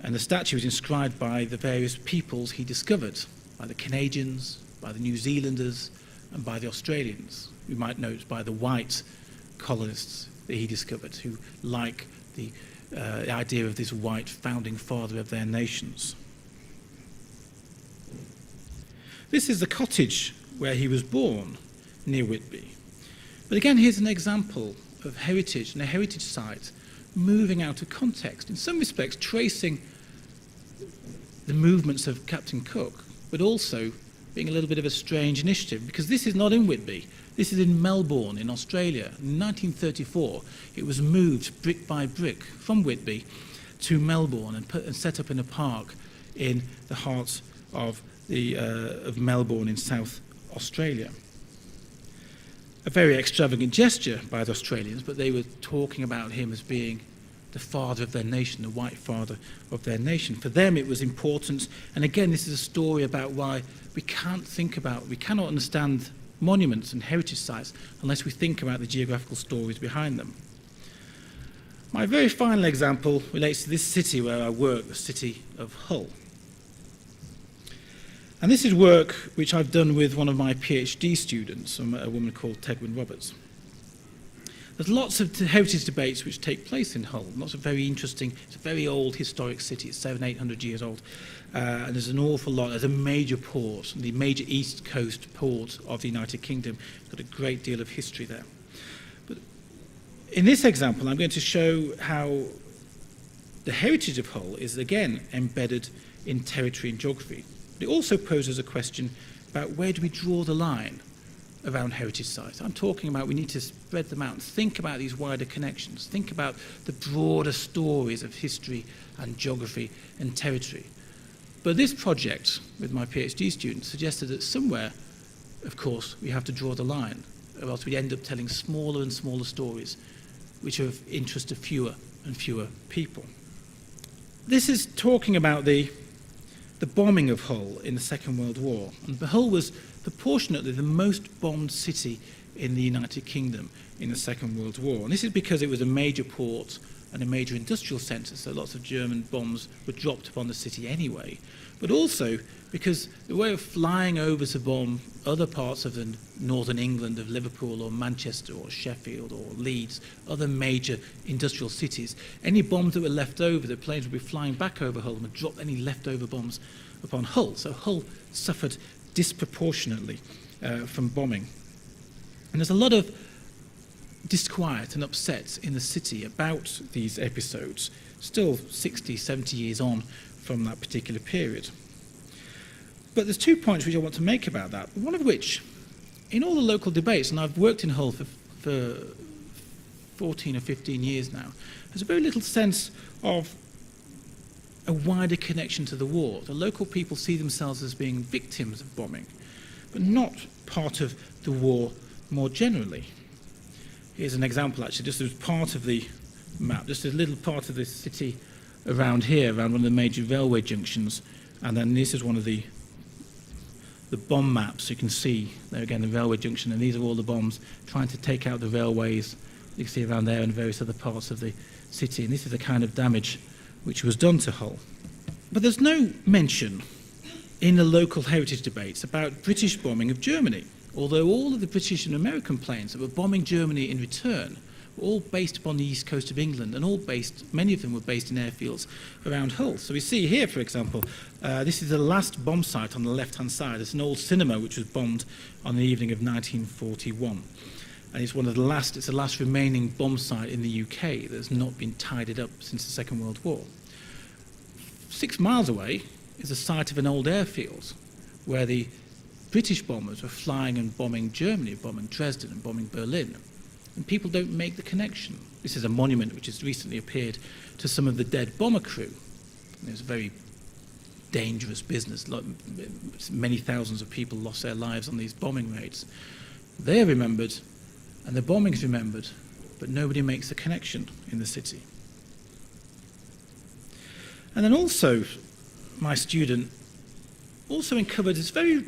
And the statue is inscribed by the various peoples he discovered, by the Canadians, by the New Zealanders, and by the Australians. We might note by the white colonists that he discovered, who like the idea of this white founding father of their nations. This is the cottage where he was born, near Whitby. But again, here's an example of heritage and a heritage site moving out of context, in some respects tracing the movements of Captain Cook, but also being a little bit of a strange initiative, because this is not in Whitby. This is in Melbourne, in Australia. In 1934, it was moved brick by brick from Whitby to Melbourne and set up in a park in the heart of Melbourne in South Australia. A very extravagant gesture by the Australians, but they were talking about him as being the father of their nation, the white father of their nation. For them it was important, and again this is a story about why we cannot understand monuments and heritage sites unless we think about the geographical stories behind them. My very final example relates to this city where I work, the city of Hull. And this is work which I've done with one of my PhD students, a woman called Tegwin Roberts. There's lots of heritage debates which take place in Hull, lots of very interesting, it's a very old historic city, it's 700-800 years old, and there's an awful lot, there's a major port, the major east coast port of the United Kingdom, it's got a great deal of history there. But in this example, I'm going to show how the heritage of Hull is again embedded in territory and geography. It also poses a question about where do we draw the line around heritage sites. I'm talking about we need to spread them out and think about these wider connections, think about the broader stories of history and geography and territory. But this project with my PhD students suggested that somewhere, of course, we have to draw the line, or else we end up telling smaller and smaller stories which are of interest to fewer and fewer people. This is talking about the bombing of Hull in the Second World War. And Hull was proportionately the most bombed city in the United Kingdom in the Second World War. And this is because it was a major port and a major industrial centre, so lots of German bombs were dropped upon the city anyway. But also because the way of flying over to bomb other parts of the northern England, of Liverpool or Manchester or Sheffield or Leeds, other major industrial cities, any bombs that were left over, the planes would be flying back over Hull and would drop any leftover bombs upon Hull. So Hull suffered disproportionately from bombing. And there's a lot of disquiet and upset in the city about these episodes, still 60, 70 years on from that particular period. But there's 2 points which I want to make about that, one of which, in all the local debates, and I've worked in Hull for 14 or 15 years now, there's a very little sense of a wider connection to the war. The local people see themselves as being victims of bombing, but not part of the war more generally. Here's an example, actually, just as part of the map, just a little part of the city around here, around one of the major railway junctions, and then this is one of the bomb maps. You can see there again the railway junction, and these are all the bombs trying to take out the railways. You can see around there and various other parts of the city, and this is the kind of damage which was done to Hull. But there's no mention in the local heritage debates about British bombing of Germany, although all of the British and American planes that were bombing Germany in return were all based upon the east coast of England, and many of them were based in airfields around Hull. So we see here, for example, this is the last bomb site on the left-hand side. It's an old cinema which was bombed on the evening of 1941. And it's the last remaining bomb site in the UK that's not been tidied up since the Second World War. 6 miles away is the site of an old airfield where the British bombers were flying and bombing Germany, bombing Dresden and bombing Berlin. And people don't make the connection. This is a monument which has recently appeared to some of the dead bomber crew. And it was a very dangerous business. Many thousands of people lost their lives on these bombing raids. They're remembered, and the bombing's remembered, but nobody makes the connection in the city. And then also, my student also uncovered this very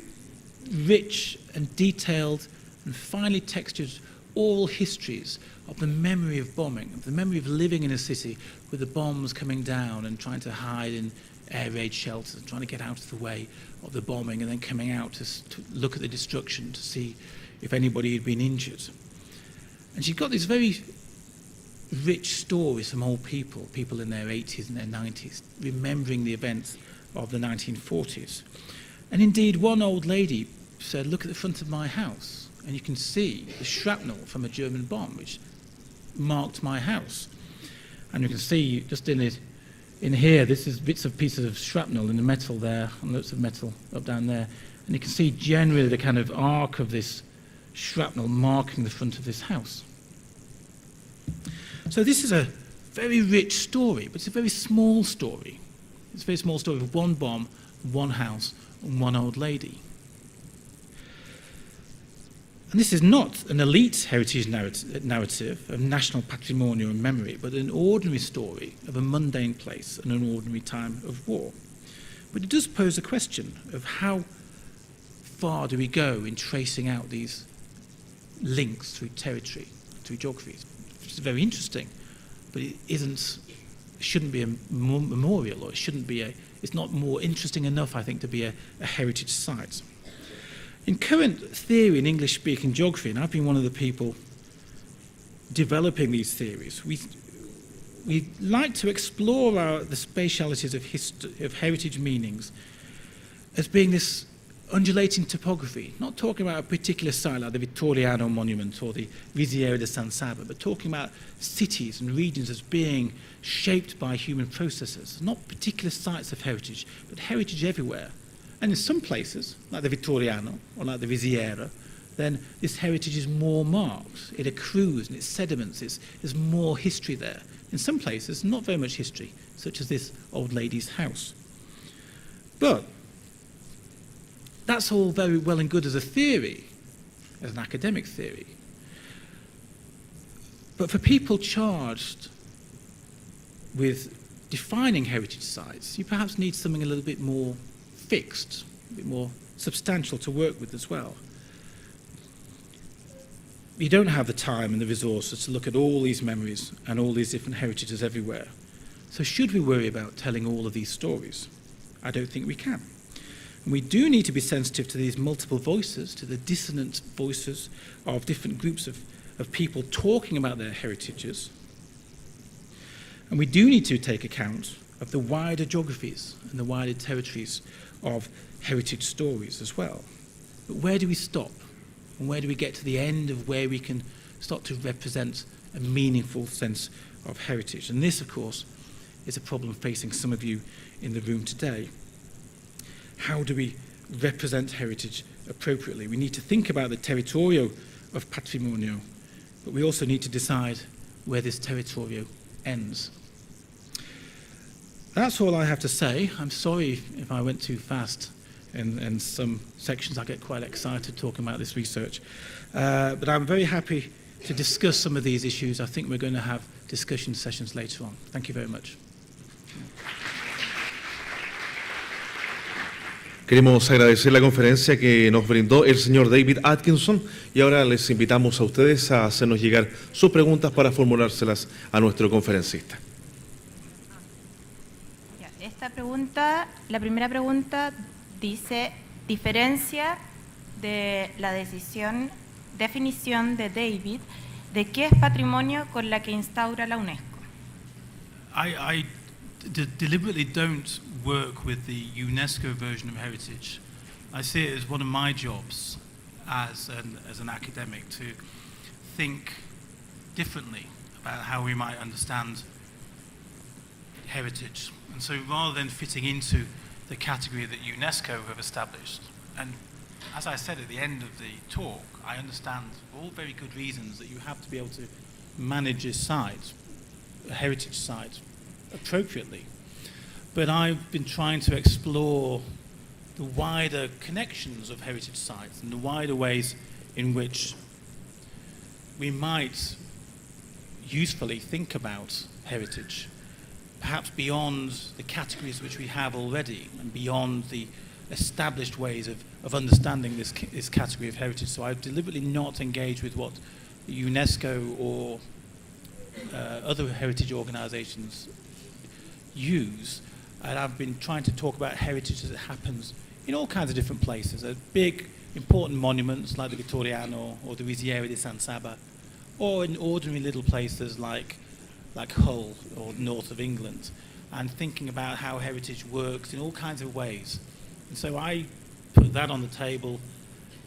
rich and detailed and finely textured oral histories of the memory of bombing, of the memory of living in a city with the bombs coming down and trying to hide in air raid shelters and trying to get out of the way of the bombing, and then coming out to look at the destruction to see if anybody had been injured. And she got these very rich stories from old people in their 80s and their 90s, remembering the events of the 1940s. And indeed, one old lady said, "Look at the front of my house, and you can see the shrapnel from a German bomb which marked my house." And you can see just in here, this is pieces of shrapnel in the metal there, and lots of metal up down there. And you can see generally the kind of arc of this shrapnel marking the front of this house. So this is a very rich story, but it's a very small story. It's a very small story of one bomb, one house, and one old lady. And this is not an elite heritage narrative of national patrimonio and memory, but an ordinary story of a mundane place and an ordinary time of war. But it does pose a question of how far do we go in tracing out these links through territory, through geography. Which is very interesting, but it shouldn't be a memorial, or it's not more interesting enough, I think, to be a heritage site. In current theory in English-speaking geography, and I've been one of the people developing these theories, we like to explore the spatialities of heritage meanings as being this undulating topography, not talking about a particular site like the Vittoriano monument or the Risiera de San Saba, but talking about cities and regions as being shaped by human processes, not particular sites of heritage, but heritage everywhere. And in some places, like the Vittoriano or like the Risiera, then this heritage is more marked. It accrues and it sediments. There's more history there. In some places, not very much history, such as this old lady's house. But that's all very well and good as a theory, as an academic theory. But for people charged with defining heritage sites, you perhaps need something a little bit more fixed, a bit more substantial to work with as well. You don't have the time and the resources to look at all these memories and all these different heritages everywhere. So should we worry about telling all of these stories? I don't think we can. And we do need to be sensitive to these multiple voices, to the dissonant voices of different groups of people talking about their heritages. And we do need to take account of the wider geographies and the wider territories of heritage stories as well. But where do we stop? And where do we get to the end of where we can start to represent a meaningful sense of heritage? And this, of course, is a problem facing some of you in the room today. How do we represent heritage appropriately? We need to think about the Territorio of Patrimonio, but we also need to decide where this Territorio ends. That's all I have to say. I'm sorry if I went too fast in some sections. I get quite excited talking about this research. But I'm very happy to discuss some of these issues. I think we're going to have discussion sessions later on. Thank you very much. Queremos agradecer la conferencia que nos brindó el señor David Atkinson y ahora les invitamos a ustedes a hacernos llegar sus preguntas para formulárselas a nuestro conferencista. Esta pregunta, la primera pregunta dice, diferencia de la definición de David de qué es patrimonio con la que instaura la UNESCO. I deliberately don't work with the UNESCO version of heritage. I see it as one of my jobs as an academic to think differently about how we might understand heritage. And so rather than fitting into the category that UNESCO have established, and as I said at the end of the talk, I understand for all very good reasons that you have to be able to manage a site, a heritage site, appropriately. But I've been trying to explore the wider connections of heritage sites and the wider ways in which we might usefully think about heritage, perhaps beyond the categories which we have already and beyond the established ways of understanding this category of heritage. So I've deliberately not engaged with what the UNESCO or other heritage organizations use. And I've been trying to talk about heritage as it happens in all kinds of different places. Big, important monuments like the Territorio or the Riviera di San Saba, or in ordinary little places like Hull or north of England, and thinking about how heritage works in all kinds of ways. And so I put that on the table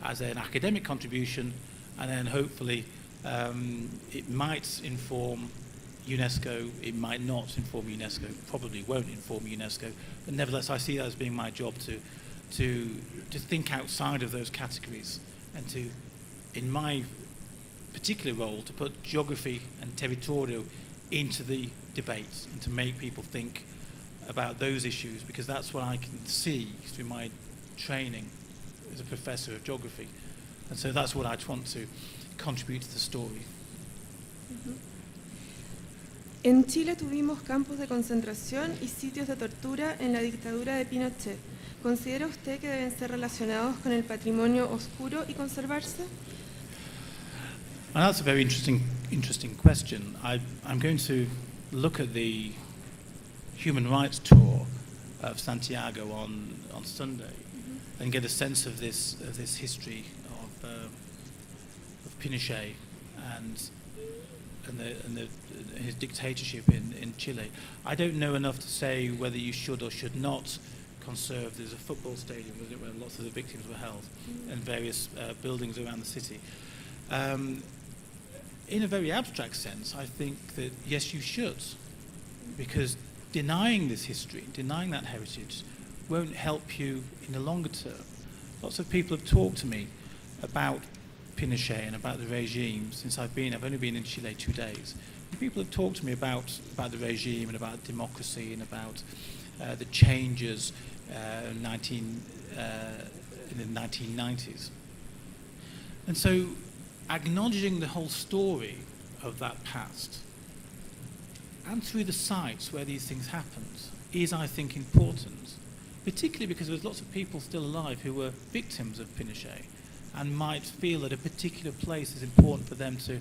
as an academic contribution, and then hopefully it might inform UNESCO, it might not inform UNESCO, probably won't inform UNESCO, but nevertheless I see that as being my job to think outside of those categories and to, in my particular role, to put geography and Territorio into the debates and to make people think about those issues, because that's what I can see through my training as a professor of geography. And so that's what I want to contribute to the story. En Chile tuvimos campos de concentración y sitios de tortura en la dictadura de Pinochet. ¿Considera usted que deben ser relacionados con el patrimonio oscuro y conservarse? And that's a very interesting question. I'm going to look at the human rights tour of Santiago on Sunday and get a sense of this history of Pinochet and his dictatorship in Chile. I don't know enough to say whether you should or should not conserve. There's a football stadium, wasn't it, where lots of the victims were held, and various buildings around the city. In a very abstract sense, I think that yes, you should, because denying this history, denying that heritage, won't help you in the longer term. Lots of people have talked to me about Pinochet and about the regime since I've only been in Chile 2 days. And people have talked to me about the regime and about democracy and about the changes in the 1990s. And so acknowledging the whole story of that past and through the sites where these things happened is, I think, important, particularly because there's lots of people still alive who were victims of Pinochet and might feel that a particular place is important for them to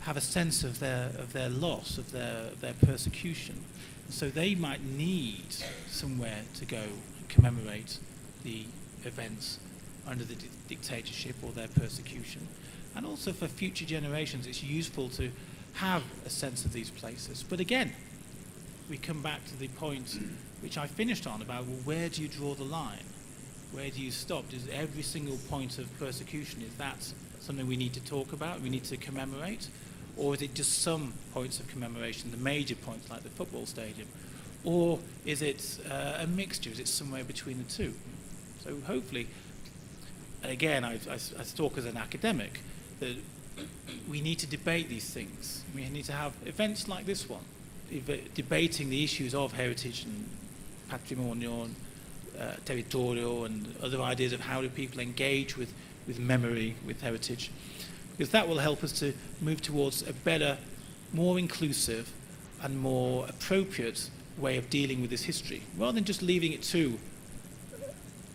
have a sense of their loss, of their persecution. So they might need somewhere to go and commemorate the events under the dictatorship or their persecution. And also for future generations, it's useful to have a sense of these places. But again, we come back to the point which I finished on about, well, where do you draw the line? Where do you stop? Does every single point of persecution, is that something we need to talk about, we need to commemorate? Or is it just some points of commemoration, the major points like the football stadium? Or is it a mixture? Is it somewhere between the two? So hopefully, again, I talk as an academic, that we need to debate these things. We need to have events like this one, debating the issues of heritage and patrimonio and Territorio and other ideas of how do people engage with memory, with heritage, because that will help us to move towards a better, more inclusive and more appropriate way of dealing with this history, rather than just leaving it to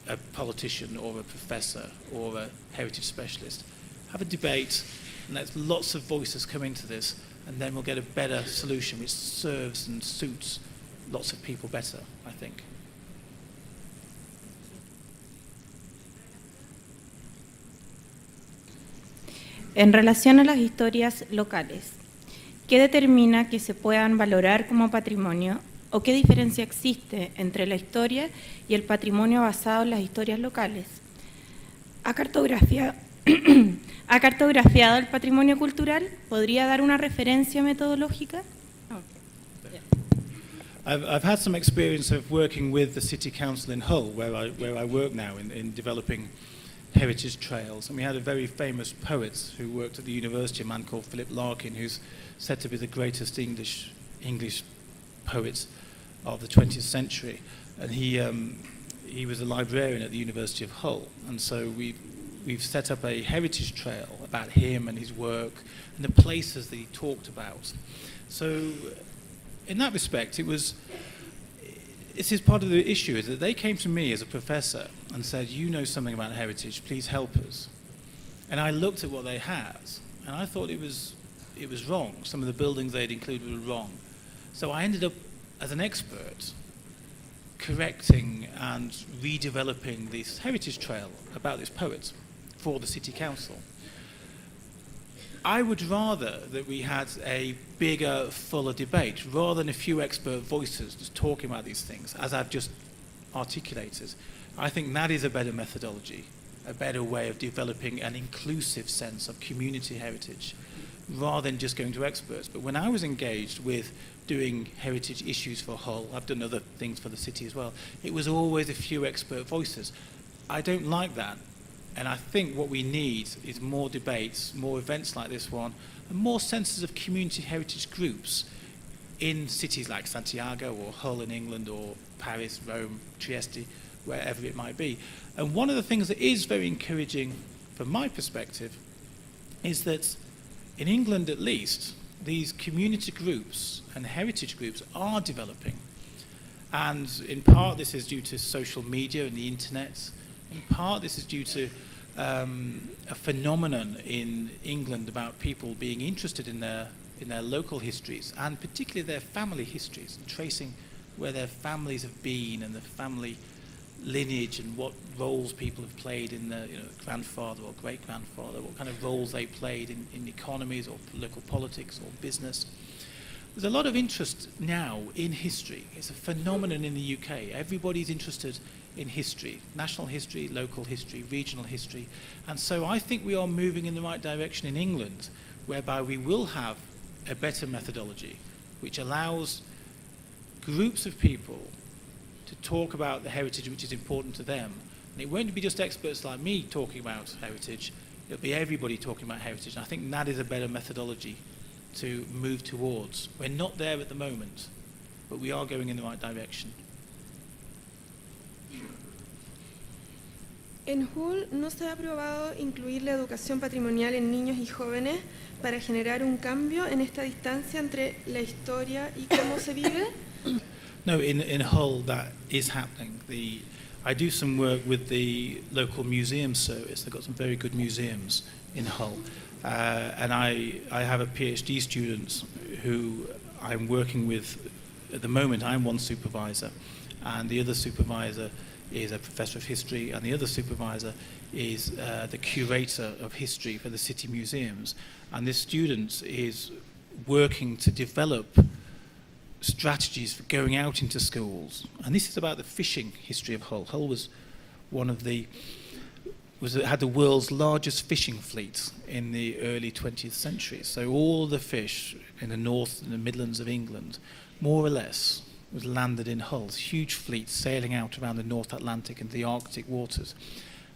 a politician or a professor or a heritage specialist. Have a debate and let lots of voices come into this, and then we'll get a better solution which serves and suits lots of people better, I think. En relación a las historias locales, ¿qué determina que se puedan valorar como patrimonio o qué diferencia existe entre la historia y el patrimonio basado en las historias locales? ¿Ha cartografiado el patrimonio cultural? ¿Podría dar una referencia metodológica? I've had some experience of working with the City Council in Hull, where I work now in developing heritage trails. And we had a very famous poet who worked at the university, a man called Philip Larkin, who's said to be the greatest English poet of the 20th century. And he was a librarian at the University of Hull. And so we've set up a heritage trail about him and his work and the places that he talked about. So in that respect, this is part of the issue, is that they came to me as a professor and said, you know something about heritage, please help us. And I looked at what they had, and I thought it was wrong. Some of the buildings they'd included were wrong. So I ended up, as an expert, correcting and redeveloping this heritage trail about this poet for the City Council. I would rather that we had a bigger, fuller debate, rather than a few expert voices just talking about these things, as I've just articulated. I think that is a better methodology, a better way of developing an inclusive sense of community heritage, rather than just going to experts. But when I was engaged with doing heritage issues for Hull, I've done other things for the city as well, it was always a few expert voices. I don't like that. And I think what we need is more debates, more events like this one, and more senses of community heritage groups in cities like Santiago or Hull in England or Paris, Rome, Trieste, wherever it might be. And one of the things that is very encouraging from my perspective is that in England at least, these community groups and heritage groups are developing. And in part this is due to social media and the internet. In part this is due to a phenomenon in England about people being interested in their local histories, and particularly their family histories, and tracing where their families have been and the family lineage and what roles people have played in their grandfather or great-grandfather, what kind of roles they played in economies or local politics or business. There's a lot of interest now in history. It's a phenomenon in the UK. Everybody's interested in history, national history, local history, regional history. And so I think we are moving in the right direction in England, whereby we will have a better methodology which allows groups of people to talk about the heritage which is important to them. And it won't be just experts like me talking about heritage, it'll be everybody talking about heritage. And I think that is a better methodology to move towards. We're not there at the moment, but we are going in the right direction. En Hull no se ha aprobado incluir la educación patrimonial en niños y jóvenes para generar un cambio en esta distancia entre la historia y cómo se vive. No, in Hull that is happening. I do some work with the local museum service. They've got some very good museums in Hull. And I have a PhD student who I'm working with at the moment. I'm one supervisor, and the other supervisor is a professor of history, and the other supervisor is the curator of history for the city museums. And this student is working to develop strategies for going out into schools. And this is about the fishing history of Hull. Hull was had the world's largest fishing fleet in the early 20th century. So all the fish in the north and the Midlands of England, more or less, was landed in hulls, huge fleets sailing out around the North Atlantic and the Arctic waters.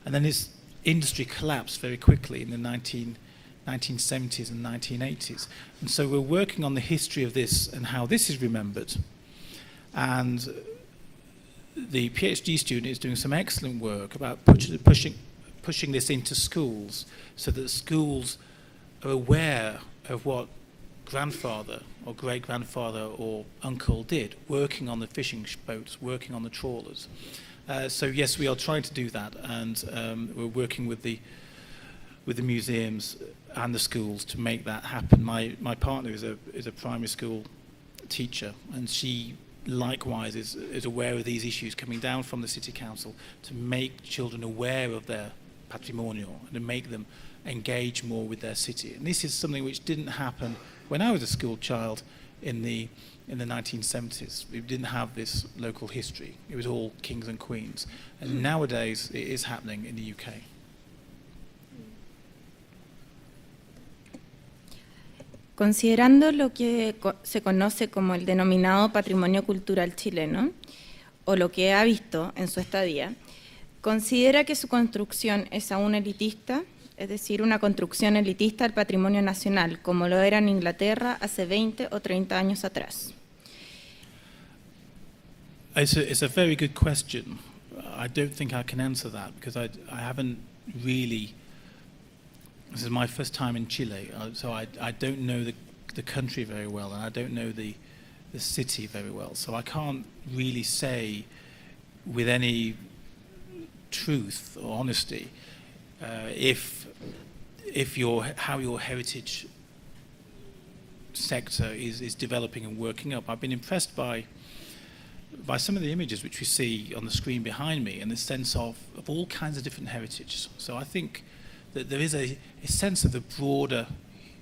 And then this industry collapsed very quickly in the 1970s and 1980s. And so we're working on the history of this and how this is remembered. And the PhD student is doing some excellent work about pushing this into schools so that schools are aware of what grandfather or great-grandfather or uncle did, working on the fishing boats, working on the trawlers. So yes, we are trying to do that, and we're working with the museums and the schools to make that happen. My partner is a primary school teacher, and she likewise is aware of these issues coming down from the City Council to make children aware of their patrimonio and to make them engage more with their city. And this is something which didn't happen when I was a school child in the 1970s. We didn't have this local history. It was all kings and queens. And nowadays it is happening in the UK. Considerando lo que se conoce como el denominado patrimonio cultural chileno, o lo que ha visto en su estadía, ¿considera que su construcción es aún elitista? Es decir, una construcción elitista del patrimonio nacional, como lo era en Inglaterra hace 20 o 30 años atrás. It's a very good question. I don't think I can answer that because I haven't really. This is my first time in Chile, so I don't know the country very well, and I don't know the city very well. So I can't really say with any truth or honesty how your heritage sector is developing and working up. I've been impressed by some of the images which we see on the screen behind me, and the sense of all kinds of different heritage. So I think that there is a sense of the broader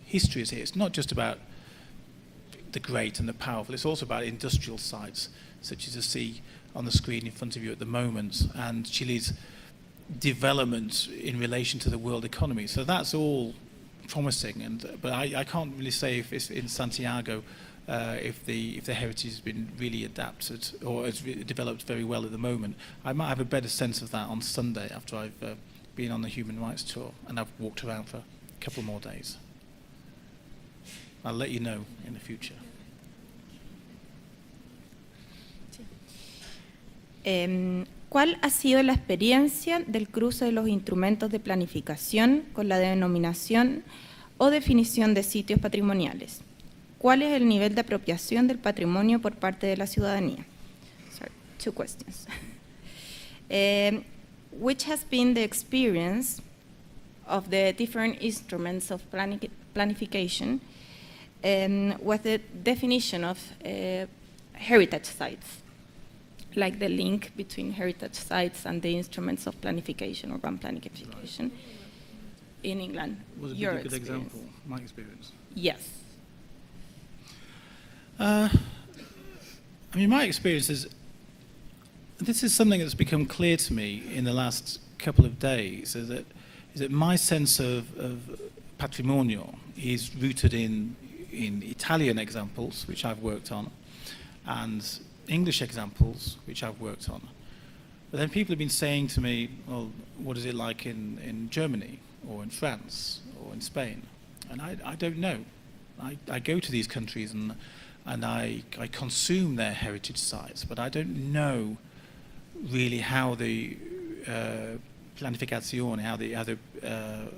histories here. It's not just about the great and the powerful, it's also about industrial sites, such as you see on the screen in front of you at the moment, and Chile's development in relation to the world economy. So that's all promising, but I can't really say if it's in Santiago if the heritage has been really adapted or has developed very well at the moment. I might have a better sense of that on Sunday after I've been on the human rights tour and I've walked around for a couple more days. I'll let you know in the future. ¿Cuál ha sido la experiencia del cruce de los instrumentos de planificación con la denominación o definición de sitios patrimoniales? ¿Cuál es el nivel de apropiación del patrimonio por parte de la ciudadanía? Sorry, two questions. Which has been the experience of the different instruments of planification with the definition of heritage sites, like the link between heritage sites and the instruments of planification, urban planification in England? Was it Your a good experience. example? My experience. Yes. I mean, my experience is, this is something that's become clear to me in the last couple of days, is that my sense of patrimonio is rooted in Italian examples, which I've worked on, and English examples, which I've worked on. But then people have been saying to me, well, what is it like in Germany, or in France, or in Spain? And I don't know. I go to these countries and I consume their heritage sites, but I don't know really how the planificazione,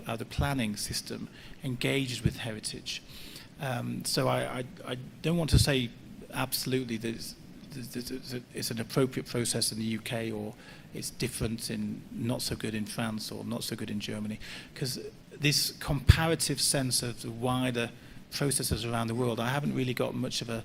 how the planning system engages with heritage. So I don't want to say absolutely that it's an appropriate process in the UK or it's different in not so good in France or not so good in Germany, because this comparative sense of the wider processes around the world, I haven't really got much of a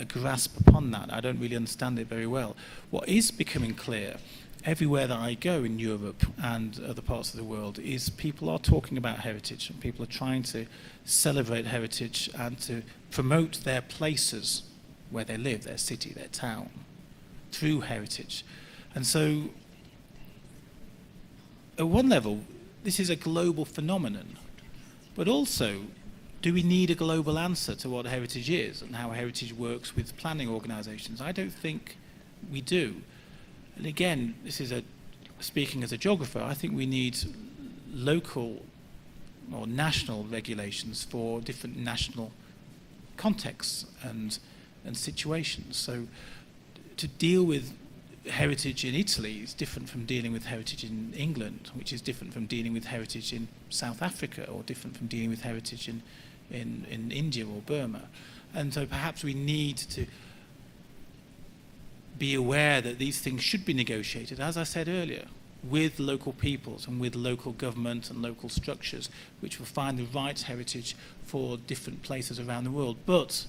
grasp upon that. I don't really understand it very well. What is becoming clear everywhere that I go in Europe and other parts of the world is people are talking about heritage, and people are trying to celebrate heritage and to promote their places where they live, their city, their town, through heritage. And so at one level, this is a global phenomenon, but also, do we need a global answer to what heritage is and how heritage works with planning organisations? I don't think we do. And again, this is speaking as a geographer, I think we need local or national regulations for different national contexts and situations. So to deal with heritage in Italy is different from dealing with heritage in England, which is different from dealing with heritage in South Africa, or different from dealing with heritage in India or Burma. And so perhaps we need to be aware that these things should be negotiated, as I said earlier, with local peoples and with local government and local structures, which will find the right heritage for different places around the world. But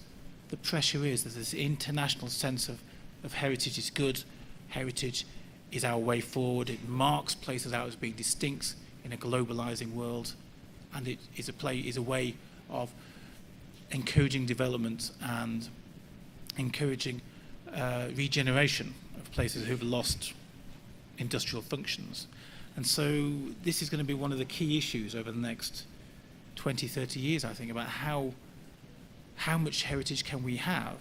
the pressure is that this international sense of heritage is good, heritage is our way forward, it marks places out as being distinct in a globalizing world, and it is a way of encouraging development and encouraging regeneration of places who've lost industrial functions. And so this is going to be one of the key issues over the next 20, 30 years, I think, about how much heritage can we have,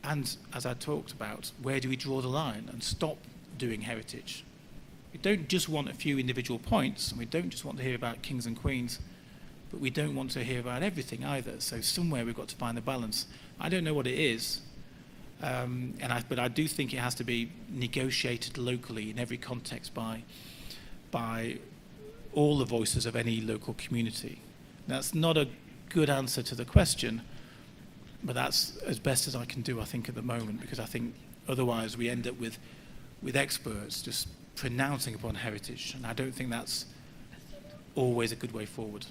and as I talked about, where do we draw the line and stop doing heritage? We don't just want a few individual points, and we don't just want to hear about kings and queens, but we don't want to hear about everything either. So somewhere we've got to find the balance. I don't know what it is, but I do think it has to be negotiated locally in every context by all the voices of any local community. That's not a good answer to the question, but that's as best as I can do, I think, at the moment, because I think otherwise we end up with experts just pronouncing upon heritage, and I don't think that's always a good way forward.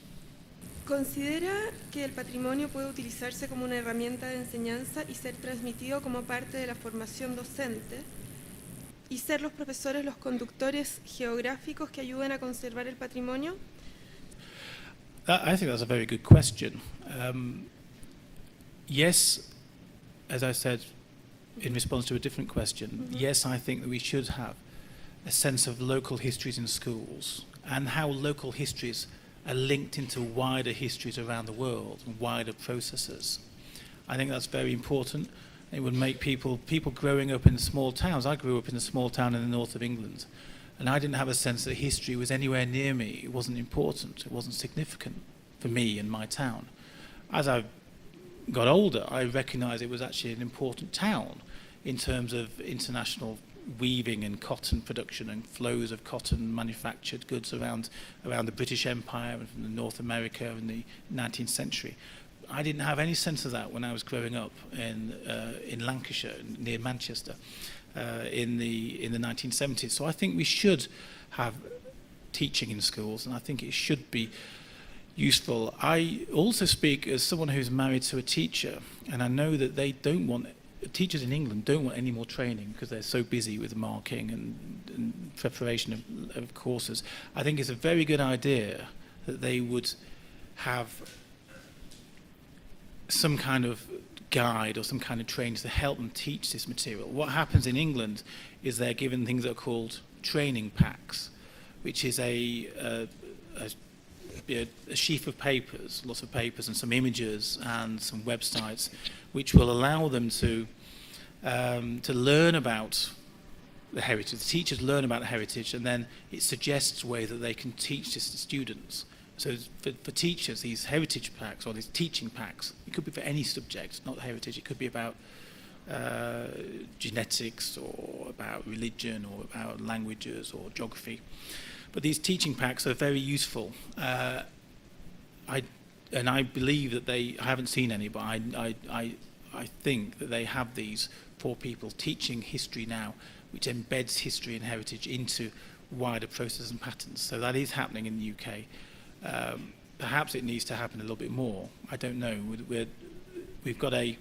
¿Considera que el patrimonio puede utilizarse como una herramienta de enseñanza y ser transmitido como parte de la formación docente? ¿Y ser los profesores los conductores geográficos que ayuden a conservar el patrimonio? I think that's a very good question. Yes, as I said in response to a different question, yes, I think that we should have a sense of local histories in schools and how local histories are linked into wider histories around the world and wider processes. I think that's very important. It would make people growing up in small towns. I grew up in a small town in the north of England, and I didn't have a sense that history was anywhere near me. It wasn't important. It wasn't significant for me and my town. As I got older, I recognized it was actually an important town in terms of international weaving and cotton production and flows of cotton manufactured goods around the British Empire and from North America in the 19th century. I didn't have any sense of that when I was growing up in Lancashire, near Manchester, in the 1970s. So I think we should have teaching in schools, and I think it should be useful. I also speak as someone who's married to a teacher, and I know that teachers in England don't want any more training because they're so busy with marking and preparation of courses. I think it's a very good idea that they would have some kind of guide or some kind of training to help them teach this material. What happens in England is they're given things that are called training packs, which is a sheaf of papers, lots of papers and some images and some websites, which will allow them to learn about the heritage. The teachers learn about the heritage, and then it suggests ways that they can teach this to students. So for teachers, these heritage packs or these teaching packs, it could be for any subject, not heritage. It could be about genetics or about religion or about languages or geography. But these teaching packs are very useful. I believe that I haven't seen any, but I think that they have these for people teaching history now, which embeds history and heritage into wider processes and patterns. So that is happening in the UK. Perhaps it needs to happen a little bit more. I don't know. We've got a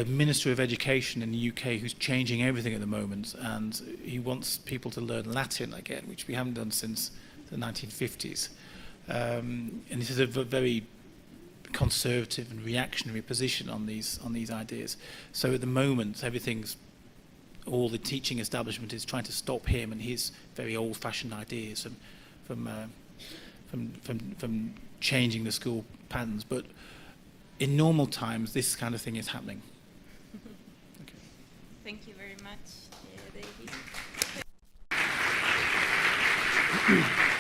Minister of Education in the UK who's changing everything at the moment, and he wants people to learn Latin again, which we haven't done since the 1950s. And this is a very conservative and reactionary position on these ideas. So at the moment, everything's all the teaching establishment is trying to stop him and his very old-fashioned ideas from changing the school patterns. But in normal times, this kind of thing is happening. Okay. Thank you very much, David.